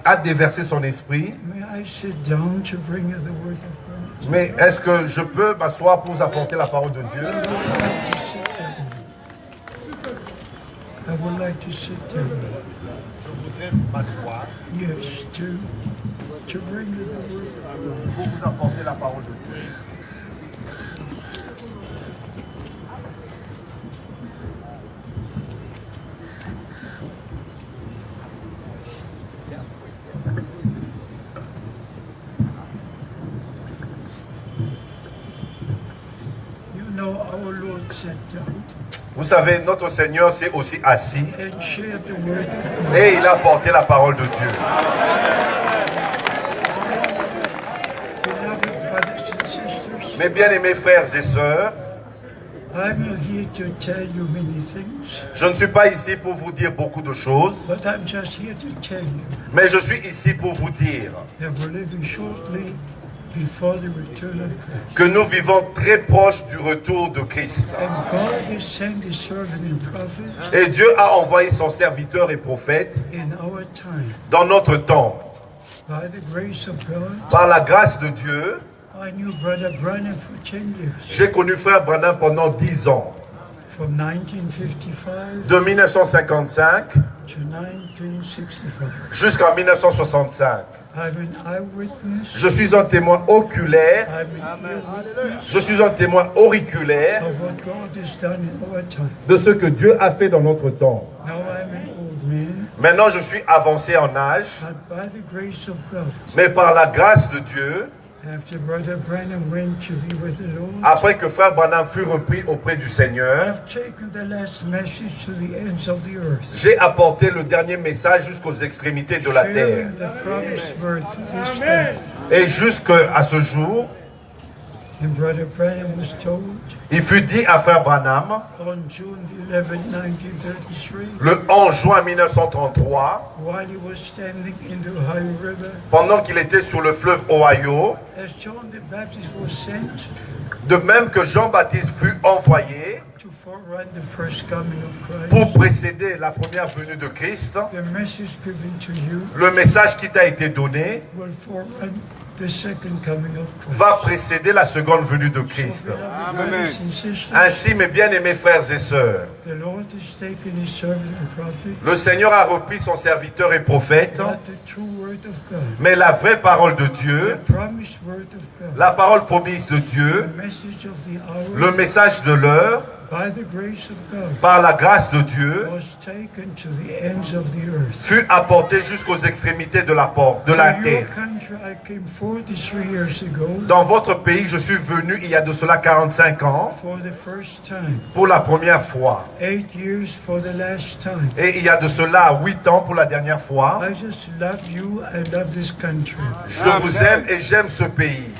a déversé son esprit. May I sit down to bring you the word of God? Mais est-ce que je peux m'asseoir pour vous apporter la parole de Dieu? I would like to sit down. I would like to sit down. Je voudrais m'asseoir Yes, to bring you the word of God. pour vous apporter la parole de Dieu. You know, our Lord sat down Vous savez, notre Seigneur s'est aussi assis and shared the word of God. et il a porté la parole de Dieu. Beloved brothers and sisters, Mes bien-aimés frères et sœurs, I'm not here to tell you many things, je ne suis pas ici pour vous dire beaucoup de choses, but I'm just here to tell you mais je suis ici pour vous dire that we're living shortly before the return of Christ. que nous vivons très proche du retour de Christ. And God has sent His servant and prophets Et Dieu a envoyé son serviteur et prophète in our time. dans notre temps. By the grace of God, Par la grâce de Dieu, I knew Brother Branham for 10 years. j'ai connu frère Branham pendant 10 ans. from 1955 de 1955 to 1965. jusqu'en 1965. I'm an eyewitness. Je suis un témoin oculaire, I'm an eyewitness je suis un témoin auriculaire of what God has done in our time. de ce que Dieu a fait dans notre temps. Now I'm an old man, Maintenant, je suis avancé en âge, but by the grace of God, mais par la grâce de Dieu, after Brother Branham went to be with the Lord, après que Frère Branham fut repris auprès du Seigneur, I've taken the last message to the ends of the earth, j'ai apporté le dernier message jusqu'aux extrémités de la terre. sharing the promised word for this time. Et jusqu'à ce jour, And Brother Branham was told il fut dit à Frère Branham, on June the 11th, 1933, le 11 juin 1933, while he was standing in the Ohio River, pendant qu'il était sur le fleuve Ohio, as John the Baptist was sent de même que Jean-Baptiste fut envoyé to forerun the first coming of pour Christ, précéder la première venue de Christ, the message given to you le message qui t'a été donné will forerun the second coming of Christ. va précéder la seconde venue de So, Christ. beloved brothers and sisters, Ainsi, mes bien-aimés frères et sœurs, the Lord has taken his servant and prophet, le Seigneur a repris son serviteur et prophète, but the true word of God, mais la vraie parole de Dieu, the promised word of God, la parole promise de Dieu, the message of the hour, le message de l'heure, by the grace of God, par la grâce de Dieu, was taken to the ends of the earth. fut apporté jusqu'aux extrémités de la porte, de la To your terre. country, I came 43 years ago Dans votre pays, je suis venu il y a de cela 45 ans for the first time, pour la première fois. 8 years for the last time. Et il y a de cela 8 ans pour la dernière fois. I just love you. I love this country. Je vous aime et j'aime ce pays.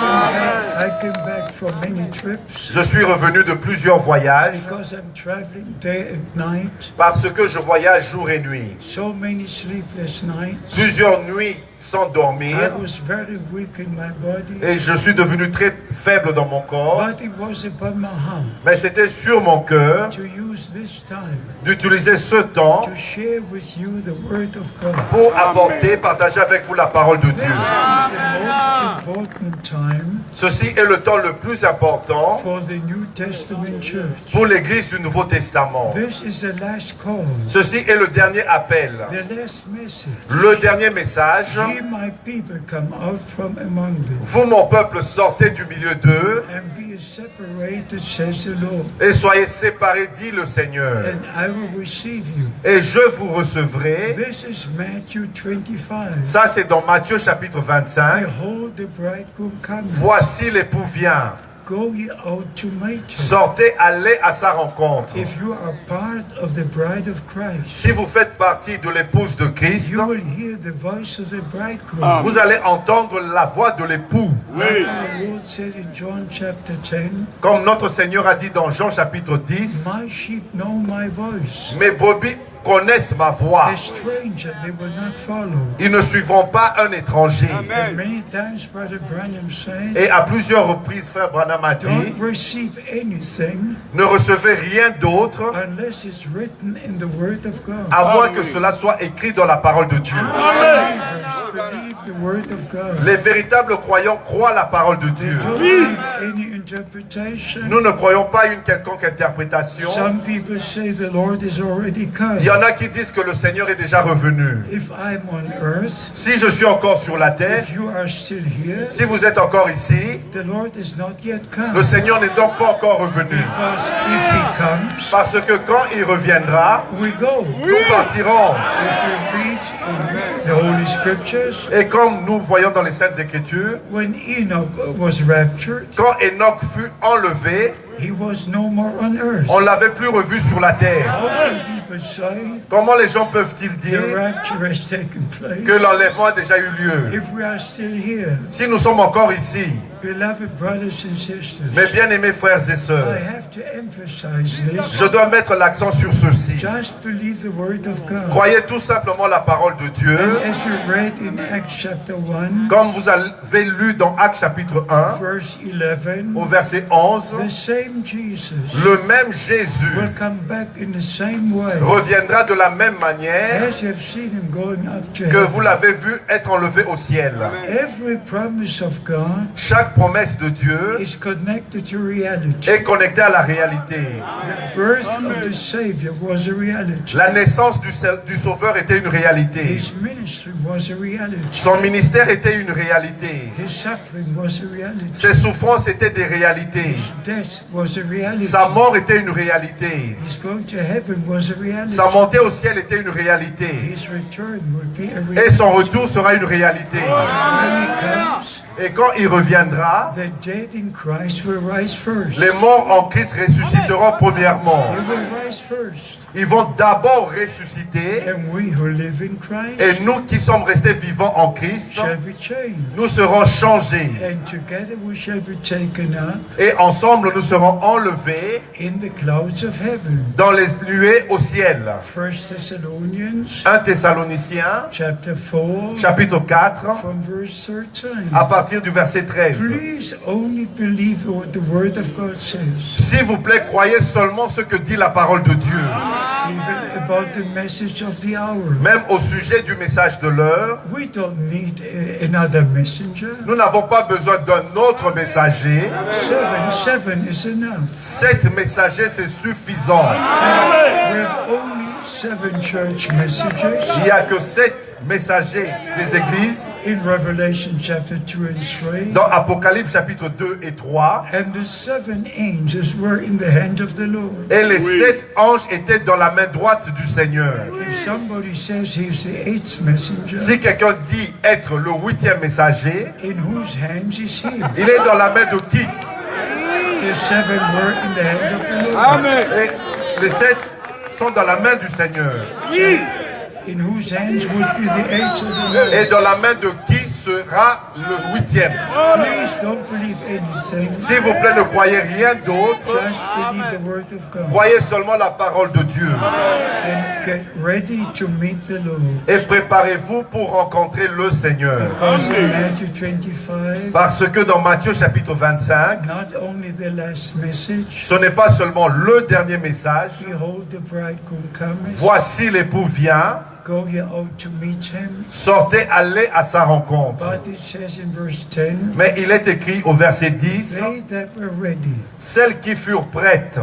I came back from many trips Je suis revenu de plusieurs voyages because I'm traveling day and night. parce que je voyage jour et nuit. So many sleepless nights. Plusieurs nuits sans dormir I was very weak in my body, et je suis devenu très faible dans mon corps. but it was upon my heart Mais c'était sur mon cœur to use this time d'utiliser ce temps to share with you the word of God. pour apporter, partager avec vous la parole de This Dieu. is the most important time Ceci est le temps le plus important for the New Testament church. pour l'Église du Nouveau Testament. This is the last call, Ceci est le dernier appel, the last message. le dernier message. Ye my people come out from among them Vous, mon peuple, sortez du milieu d'eux and be separated, says the Lord, et soyez séparés, dit le Seigneur. and I will receive you. Et je vous recevrai. This is Matthew 25. Ça, c'est dans Matthieu chapitre 25. Behold, the bridegroom cometh. Voici l'époux vient. Go ye out to meet her. Sortez, allez à sa rencontre. If you are part of the bride of Christ, Si vous faites partie de l'épouse de Christ, you will hear the voice of the bridegroom. vous allez entendre la voix de l'époux. Like our Lord said in John chapter 10, Comme notre Seigneur a dit dans Jean chapitre 10, my sheep know my voice. mes brebis connaissent ma voix. A stranger they will not follow. Ils ne suivront pas un étranger. And many times Brother Branham said, Et à plusieurs reprises, frère Branham a dit, don't receive anything ne recevez rien d'autre unless it's written in the Word of God. à moins que cela soit écrit dans la parole de Dieu. Believers believe the Word of God. Les véritables croyants croient la parole de They Dieu. don't need any interpretation. Nous ne croyons pas une quelconque interprétation. Some people say the Lord is already come. Il y en a qui disent que le Seigneur est déjà revenu. If I'm on earth, Si je suis encore sur la terre, if you are still here, si vous êtes encore ici, the Lord is not yet come. le Seigneur n'est donc pas encore revenu. Because if He comes, Parce que quand il reviendra, we go. nous partirons. If you read in the Holy Scriptures, Et comme nous voyons dans les Saintes Écritures, when Enoch was raptured, quand Enoch fut enlevé, he was no more on earth. on l'avait plus revu sur la terre. How can people say Comment les gens peuvent-ils dire the rapture has taken place que l'enlèvement a déjà eu lieu? if we are still here? Si nous sommes encore ici, Beloved brothers and sisters, mes bien-aimés frères et I sœurs, have to emphasize this je dois mettre l'accent sur ceci. Just believe the word of God. Croyez tout simplement la parole de Dieu. And as you read in Acts chapter 1, Comme vous avez lu dans Actes chapitre 1, verse 11, au verset 11, the same Jesus le même Jésus will come back in the same way reviendra de la même manière as you have seen him going up to que vous heaven. l'avez vu être enlevé au ciel. Every promise of God Chaque promesse de Dieu is connected to reality. est connectée à la réalité. The birth of the Savior was a reality. La naissance du Sauveur était une réalité. His ministry was a reality. Son ministère était une réalité. His suffering was a reality. Ses souffrances étaient des réalités. His death was a reality. Sa mort était une réalité. His going to heaven was a reality. Sa montée au ciel était une réalité. His return would be a Et reality. son retour sera une réalité. When he comes, Et quand il reviendra, the dead in Christ will rise first. les morts en Christ ressusciteront premièrement. They will rise first. Ils vont d'abord ressusciter. And we who live in Christ Et nous qui sommes restés vivants en Christ, shall be changed. nous serons changés. And together we shall be taken up Et ensemble, nous serons enlevés in the clouds of heaven. dans les nuées au ciel. 1 Thessalonians 1 Thessaloniciens, chapter 4 chapitre 4, from verse 13. à partir du verset 13. Please only believe what the word of God says. S'il vous plaît, croyez seulement ce que dit la parole de Dieu. Even about the message of the hour. Même au sujet du message de l'heure, We don't need another messenger. nous n'avons pas besoin d'un autre messager. Seven is enough. 7 messagers, c'est suffisant. We have only 7 church messages. Il n'y a que 7 messagers des églises In Revelation chapter 2 and 3. dans Apocalypse chapitre 2 et 3. And the 7 angels were in the hand of the Lord. Et les 7 anges étaient dans la main droite du Seigneur. If somebody says he's the 8th messenger, Si quelqu'un dit être le 8e messager, in whose hands is he? il est dans la main de qui? The 7 were in the hand of the Lord. Amen. Et les 7 sont dans la main du Seigneur. In whose hands would be the 8th of the Lord? Et dans la main de qui sera le 8e? Please don't believe anything. S'il vous plaît, ne croyez rien d'autre. Just believe the word of God. Croyez seulement la parole de Dieu. And get ready to meet the Lord. Et préparez-vous pour rencontrer le Seigneur. Because in Matthew 25, Parce que dans Matthieu chapitre 25, not only the last message, ce n'est pas seulement le dernier message. behold the bridegroom cometh, Voici l'époux vient. go ye out to meet him. Sortez, allez à sa rencontre. But it says in verse 10, Mais il est écrit au verset 10, they that were ready, celles qui furent prêtes,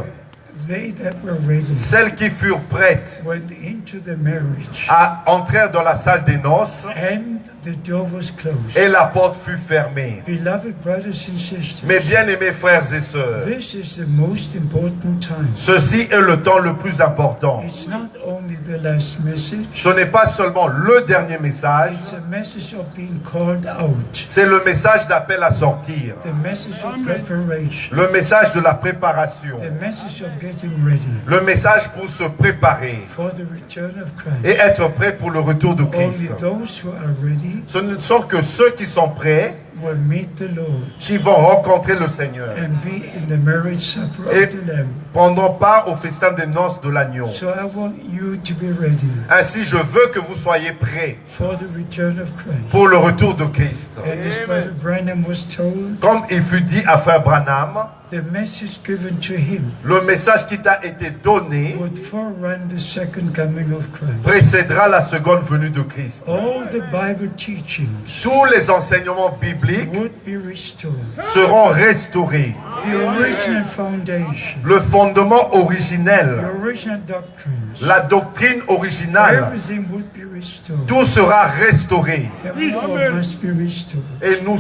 celles qui furent prêtes went into the marriage, entrèrent dans la salle des noces and the door was closed. et la porte fut fermée. Beloved brothers and sisters, Mes bien-aimés frères et sœurs, this is the most important time. ceci est le temps le plus important. It's not only the last message, Ce n'est pas seulement le dernier message, it's a message of being called out, c'est le message d'appel à sortir, the message of preparation, le message de la préparation, the message of getting ready le message pour se préparer for the return of et Christ. être prêt pour le retour de Christ. Only those who are ready Ce ne sont que ceux qui sont prêts will meet the Lord qui vont rencontrer le Seigneur and be in the marriage supper et of the Lamb. prendront part au festin des noces de l'agneau. So I want you to be ready Ainsi, je veux que vous soyez prêts for the return of Christ. pour le retour de Christ. And as Brother Branham was told, Comme il fut dit à Frère Branham, the message given to him le message qui t'a été donné would forerun the second coming of Christ. précédera la seconde venue de Christ. All the Bible teachings Tous les enseignements bibliques would be restored. seront restaurés. The original foundation, Le fondement the originel, original doctrines, la doctrine originale, everything would be restored. tout sera restauré. And we all must be restored. Et nous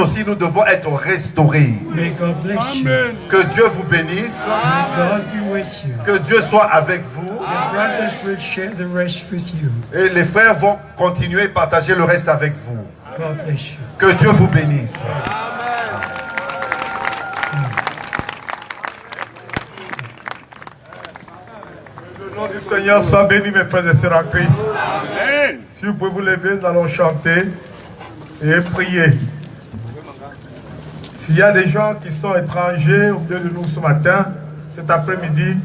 aussi, nous devons être restaurés. May God bless you. Que Dieu vous bénisse, May God be with you. que Dieu soit avec vous. The brothers will share the rest with you. Et les frères vont continuer à partager le reste avec vous. God bless you. Que Dieu vous bénisse. Que le nom du Seigneur soit béni, mes frères et sœurs en Christ. Amen. Si vous pouvez vous lever, nous allons chanter et prier. S'il y a des gens qui sont étrangers au milieu de nous ce matin, cet après-midi,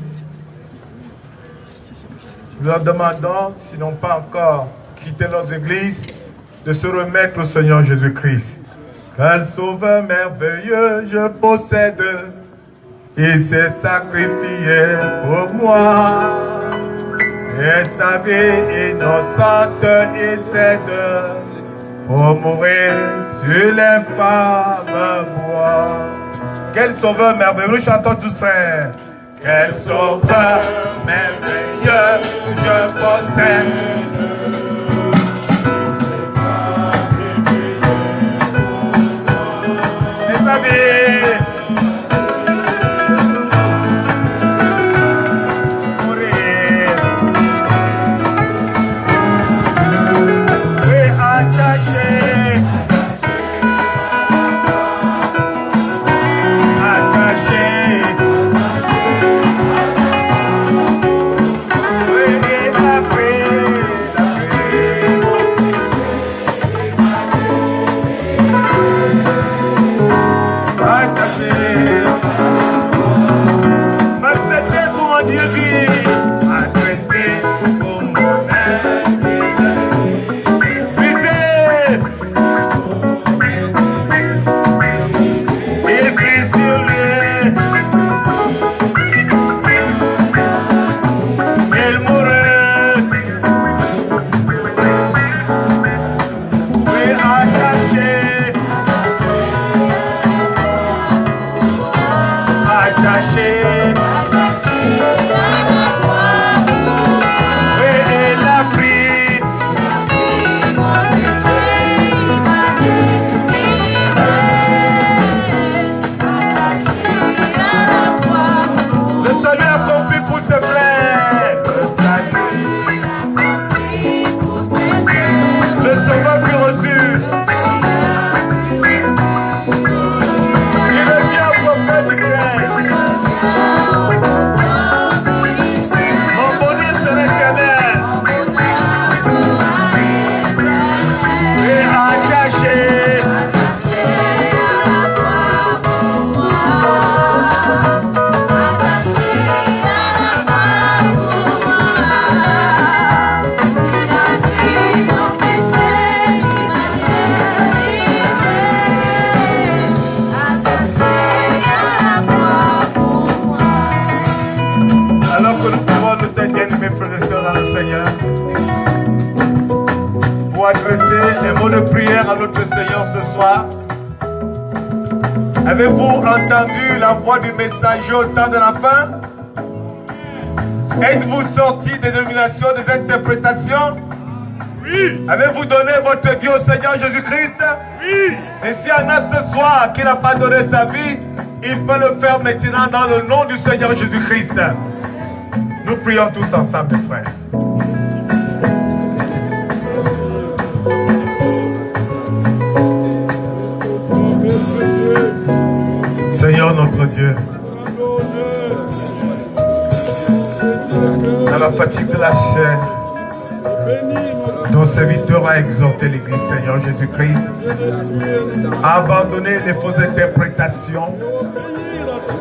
Nous leur demandons, s'ils n'ont pas encore quitté leurs églises, de se remettre au Seigneur Jésus-Christ. Quel sauveur merveilleux je possède, il s'est sacrifié pour moi. Et sa vie innocente il cède pour mourir sur l'infâme bois. Quel sauveur merveilleux, nous chantons tous frères. Quel sauveur merveilleux je possède. Et sa vie Avez-vous entendu la voix du messager au temps de la fin? Êtes-vous sortis des dénominations, des interprétations? Oui. Avez-vous donné votre vie au Seigneur Jésus-Christ? Oui. Et s'il y en a ce soir qui n'a pas donné sa vie, il peut le faire maintenant dans le nom du Seigneur Jésus-Christ. Nous prions tous ensemble, mes frères. Seigneur notre Dieu, dans la fatigue de la chair, ton serviteur a exhorté l'Église, Seigneur Jésus-Christ, à abandonner les fausses interprétations,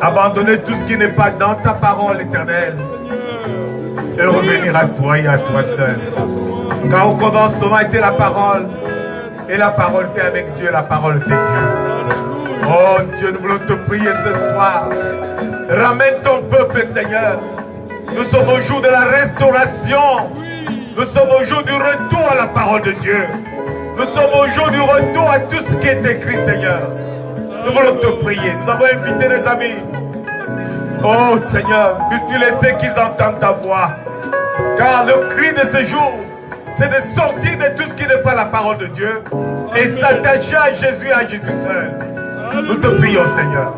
abandonner tout ce qui n'est pas dans ta parole éternelle et revenir à toi et à toi seul. Car au commencement était la parole, et la parole était avec Dieu, la parole était Dieu. Oh Dieu, nous voulons te prier ce soir. Ramène ton peuple, Seigneur. Nous sommes au jour de la restauration. Nous sommes au jour du retour à la parole de Dieu. Nous sommes au jour du retour à tout ce qui est écrit, Seigneur. Nous voulons te prier. Nous avons invité les amis. Oh Seigneur, puisses-tu laisser qu'ils entendent ta voix. Car le cri de ce jour, c'est de sortir de tout ce qui n'est pas la parole de Dieu et s'attacher à Jésus et à Jésus seul. Nous te prions, Seigneur.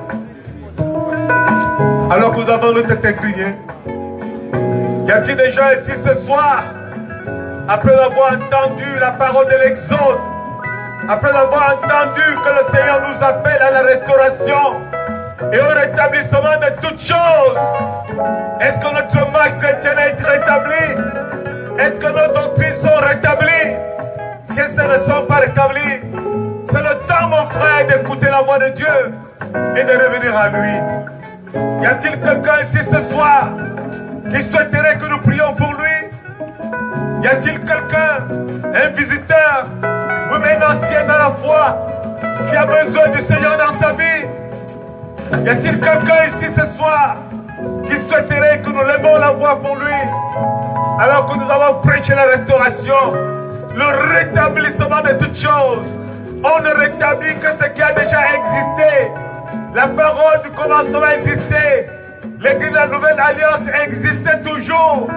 Alors que nous avons le tête inclinée, y a-t-il des gens ici ce soir, après avoir entendu la parole de l'Exode, après avoir entendu que le Seigneur nous appelle à la restauration et au rétablissement de toutes choses? Est-ce que notre marque chrétienne a été rétablie? Est-ce que nos doctrines sont rétablies? Si elles ne sont pas rétablies, c'est le temps, mon frère, d'écouter la voix de Dieu et de revenir à lui. Y a-t-il quelqu'un ici ce soir qui souhaiterait que nous prions pour lui? Y a-t-il quelqu'un, un visiteur, ou même un ancien dans la foi, qui a besoin du Seigneur dans sa vie? Y a-t-il quelqu'un ici ce soir qui souhaiterait que nous lèvons la voix pour lui, alors que nous avons prêché la restauration, le rétablissement de toutes choses? On ne rétablit que ce qui a déjà existé. La parole du commencement existait. L'église de la Nouvelle Alliance existait toujours.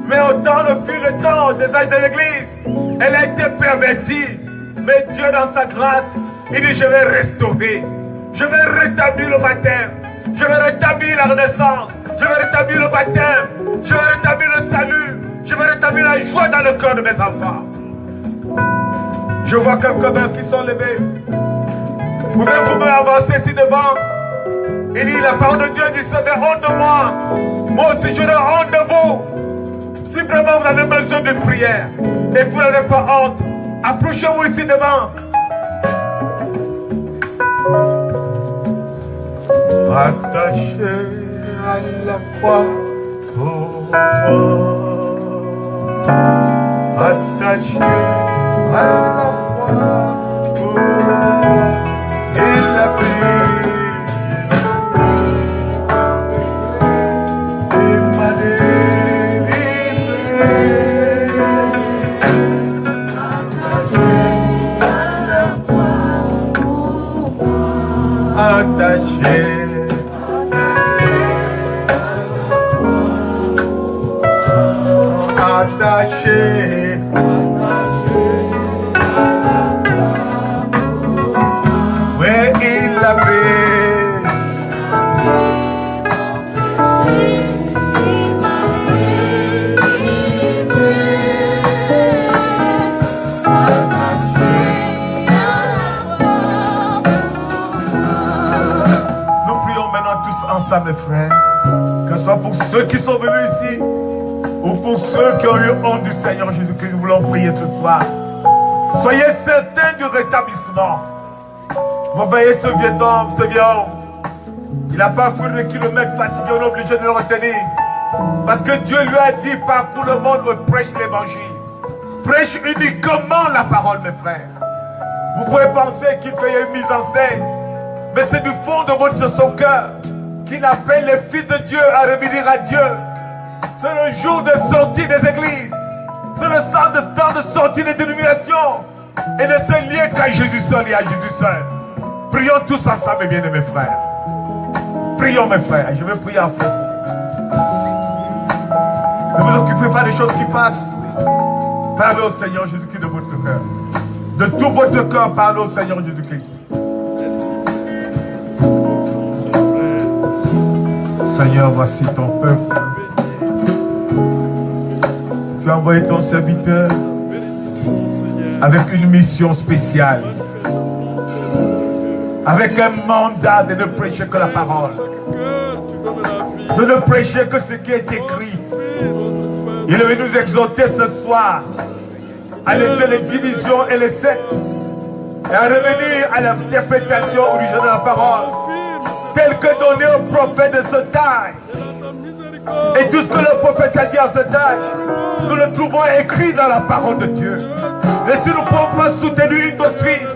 Mais au temps, le fil le temps des âges de l'église, elle a été pervertie. Mais Dieu, dans sa grâce, il dit: je vais restaurer. Je vais rétablir le baptême. Je vais rétablir la renaissance. Je vais rétablir le baptême. Je vais rétablir le salut. Je vais rétablir la joie dans le cœur de mes enfants. Je vois quelques mains qui sont levées. Pouvez-vous me avancer ici devant? Il dit, la parole de Dieu dit: c'est honte de moi. Moi aussi, je n'ai honte de vous. Si vraiment vous avez besoin d'une prière et que vous n'avez pas honte, approchez-vous ici devant. Attaché à la foi pour moi. Attaché à la foi pour moi. Il a pris. Il m'a délivré. Attaché à la foi pour moi. Attaché. Attaché, oui, il l'a pris. Nous prions maintenant tous ensemble, mes frères, que ce soit pour ceux qui sont venus ici, ou pour ceux qui ont eu honte du Seigneur Jésus-Christ. Nous voulons prier ce soir. Soyez certains du rétablissement. Vous voyez ce vieux homme, il n'a pas pris le kilomètre fatigué, on est obligé de le retenir. Parce que Dieu lui a dit: parcours le monde et prêche l'évangile. Prêche uniquement la parole, mes frères. Vous pouvez penser qu'il fait une mise en scène, mais c'est du fond de son cœur qu'il appelle les fils de Dieu à revenir à Dieu. C'est le jour de sortie des églises. C'est le temps de sortie des dénominations. Et de se lier qu'à Jésus seul et à Jésus seul. Prions tous ensemble, bien mes frères. Prions, mes frères. Je vais prier en fait. Ne vous occupez pas des choses qui passent. Parlez au Seigneur Jésus-Christ de votre cœur. De tout votre cœur, parlez au Seigneur Jésus-Christ. Seigneur, voici ton peuple. Tu as envoyé ton serviteur avec une mission spéciale, avec un mandat de ne prêcher que la parole, de ne prêcher que ce qui est écrit. Il est venu nous exhorter ce soir à laisser les divisions et les sectes et à revenir à l'interprétation originale de la parole, telle que donnée au prophète de ce temps. Et tout ce que le prophète a dit à ce temps, nous le trouvons écrit dans la parole de Dieu. Et si nous ne pouvons pas soutenir une doctrine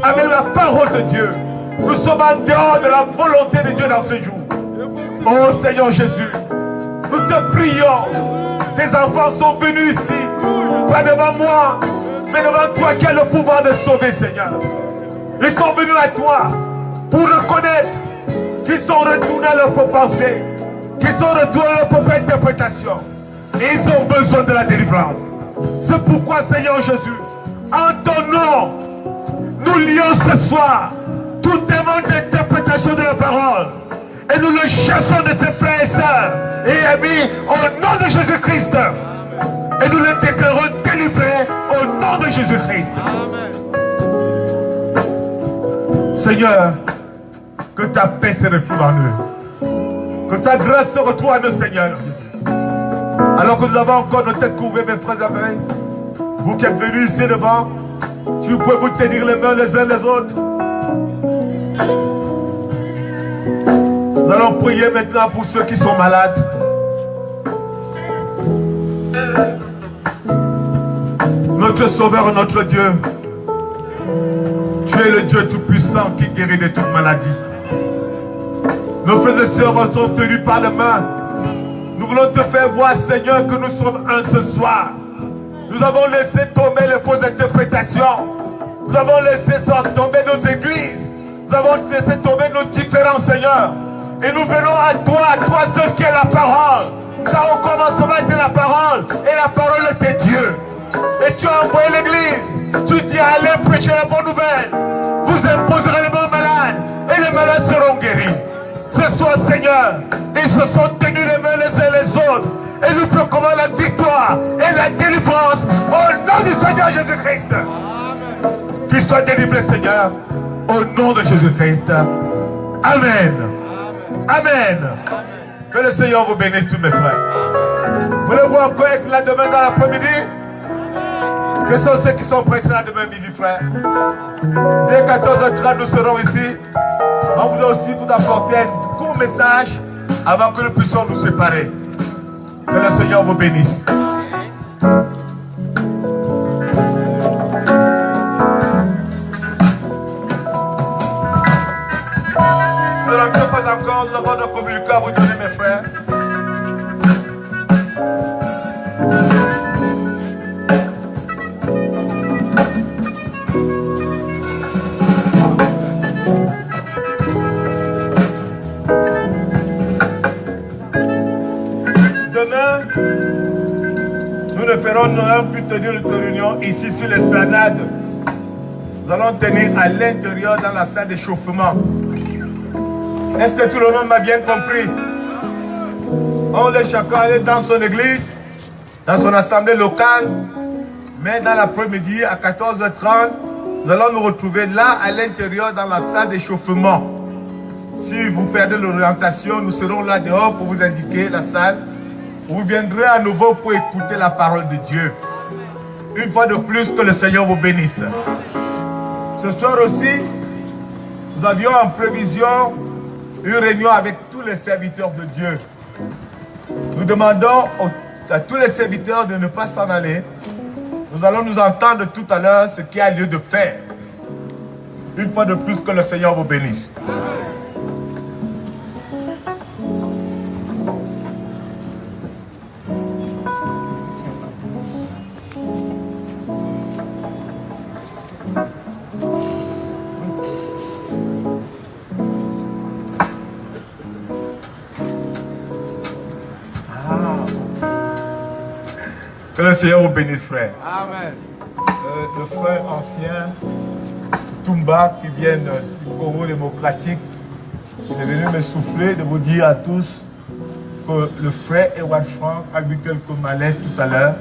avec la parole de Dieu, nous sommes en dehors de la volonté de Dieu dans ce jour. Oh Seigneur Jésus, nous te prions. Tes enfants sont venus ici, pas devant moi, mais devant toi qui as le pouvoir de sauver, Seigneur. Ils sont venus à toi pour reconnaître qu'ils sont retournés à leur pensée, qu'ils sont retournés à leur propre interprétation. Et ils ont besoin de la délivrance. C'est pourquoi, Seigneur Jésus, en ton nom, nous lions ce soir tout démon d'interprétation de la parole. Et nous le chassons de ses frères et sœurs et amis au nom de Jésus-Christ. Et nous le déclarons délivrés au nom de Jésus-Christ. Seigneur, que ta paix se retrouve en eux. Que ta grâce se retrouve en nous, Seigneur. Alors que nous avons encore nos têtes couvertes, mes frères et amis, vous qui êtes venus ici devant, si vous pouvez vous tenir les mains les uns les autres. Nous allons prier maintenant pour ceux qui sont malades. notre Sauveur, notre Dieu. Tu es le Dieu Tout-Puissant qui guérit de toute maladie. Nos frères et sœurs sont tenus par la main. Nous voulons te faire voir, Seigneur, que nous sommes un ce soir. Nous avons laissé tomber les fausses interprétations. Nous avons laissé tomber nos églises. Nous avons laissé tomber nos différents, Seigneur. Et nous venons à toi seul qui est la parole. Car au commencement était la parole, et la parole était Dieu. Et tu as envoyé l'église. Tu dis, allez prêcher la bonne nouvelle. Vous imposerez les bons malades, et les malades seront guéris. Ce soir, Seigneur, ils se sont tenus les mains les uns les autres. Et nous proclamons la victoire et la délivrance au nom du Seigneur Jésus-Christ. Qu'il soit délivré, Seigneur, au nom de Jésus-Christ. Amen. Amen. Que le Seigneur vous bénisse tous mes frères. Voulez-vous encore être là demain dans l'après-midi? Que sont ceux qui sont prêts là demain midi, frère? Dès 14h30, nous serons ici. On voudrait aussi vous apporter un court message avant que nous puissions nous séparer. Que le Seigneur vous bénisse. Nous n'avons pas encore, nous avons nos communiqués à vous donner, mes frères. Nous n'allons plus tenir une réunion ici sur l'esplanade. Nous allons tenir à l'intérieur dans la salle d'échauffement. Est-ce que tout le monde m'a bien compris? On laisse chacun aller dans son église, dans son assemblée locale. Mais dans l'après-midi à 14h30, nous allons nous retrouver là à l'intérieur dans la salle d'échauffement. Si vous perdez l'orientation, nous serons là dehors pour vous indiquer la salle. Vous viendrez à nouveau pour écouter la parole de Dieu. Une fois de plus, que le Seigneur vous bénisse. Ce soir aussi, nous avions en prévision une réunion avec tous les serviteurs de Dieu. Nous demandons à tous les serviteurs de ne pas s'en aller. Nous allons nous entendre tout à l'heure ce qu'il y a lieu de faire. Une fois de plus, que le Seigneur vous bénisse. Que le Seigneur vous bénisse, frère. Amen. Le frère ancien Toumba qui vient du Congo démocratique, il est venu me souffler de vous dire à tous que le frère Edouard Franck a eu quelques malaises tout à l'heure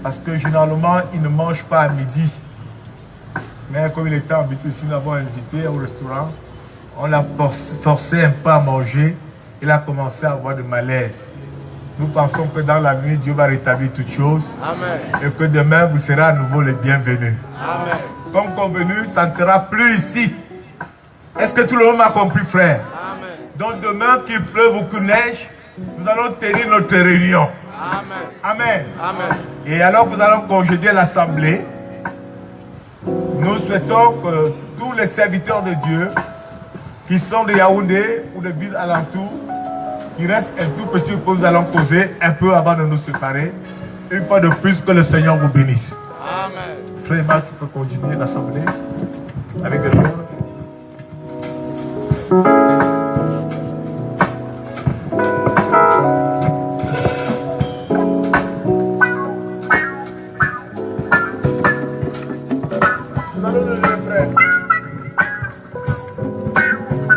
parce que généralement il ne mange pas à midi. Mais comme il était habitué, si nous l'avons invité au restaurant, on l'a forcé un peu à manger. Il a commencé à avoir de malaise. Nous pensons que dans la nuit, Dieu va rétablir toutes choses. Amen. Et que demain, vous serez à nouveau les bienvenus. Amen. Comme convenu, ça ne sera plus ici. Est-ce que tout le monde m'a compris, frère? Amen. Donc demain, qu'il pleuve ou qu'il neige, nous allons tenir notre réunion. Amen. Amen. Amen. Et alors, nous allons congédier l'assemblée. Nous souhaitons que tous les serviteurs de Dieu qui sont de Yaoundé ou de villes alentours, il reste un tout petit peu, nous allons causer un peu avant de nous séparer. Une fois de plus, que le Seigneur vous bénisse. Amen. Frère Emma, tu peux continuer l'assemblée avec le Lord.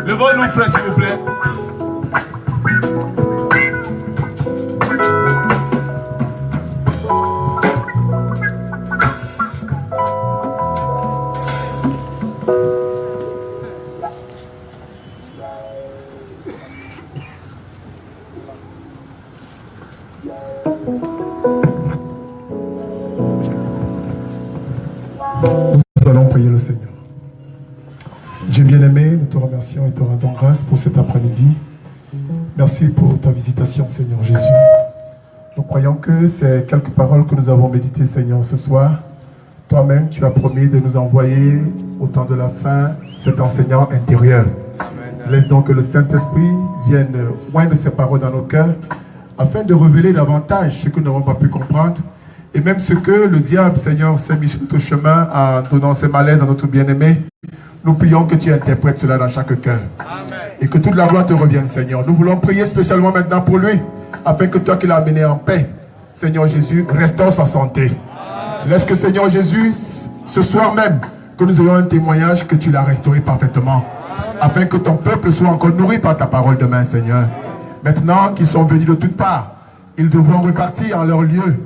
Levons-nous, frère, s'il vous plaît. Nous allons prier le Seigneur. Dieu bien-aimé, nous te remercions et te rendons grâce pour cet après-midi. Merci pour ta visitation, Seigneur Jésus. Nous croyons que ces quelques paroles que nous avons méditées, Seigneur, ce soir, toi-même, tu as promis de nous envoyer au temps de la fin cet enseignant intérieur. Laisse donc que le Saint-Esprit vienne oindre ces paroles dans nos cœurs afin de révéler davantage ce que nous n'avons pas pu comprendre et même ce que le diable, Seigneur, s'est mis sur notre chemin en donnant ses malaises à notre bien-aimé. Nous prions que tu interprètes cela dans chaque cœur. Et que toute la gloire te revienne, Seigneur. Nous voulons prier spécialement maintenant pour lui, afin que toi qui l'as amené en paix, Seigneur Jésus, restaure sa santé. Laisse que, Seigneur Jésus, ce soir même, que nous ayons un témoignage que tu l'as restauré parfaitement, afin que ton peuple soit encore nourri par ta parole demain, Seigneur. Maintenant qu'ils sont venus de toutes parts, ils devront repartir en leur lieu.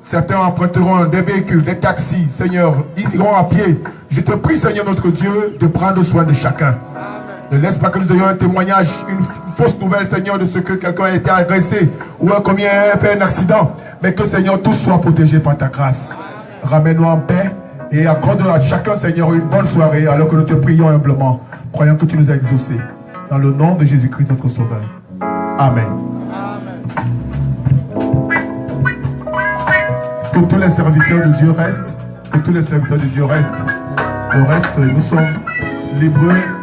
Certains emprunteront des véhicules, des taxis, Seigneur, ils iront à pied. Je te prie, Seigneur notre Dieu, de prendre soin de chacun. Ne laisse pas que nous ayons un témoignage, une fausse nouvelle, Seigneur, de ce que quelqu'un a été agressé ou combien a fait un accident. Mais que, Seigneur, tous soient protégés par ta grâce. Ramène-nous en paix et accorde à chacun, Seigneur, une bonne soirée alors que nous te prions humblement, croyant que tu nous as exaucés. Dans le nom de Jésus-Christ, notre Sauveur. Amen. Que tous les serviteurs de Dieu restent. Que tous les serviteurs de Dieu restent. Le reste, nous sommes libres.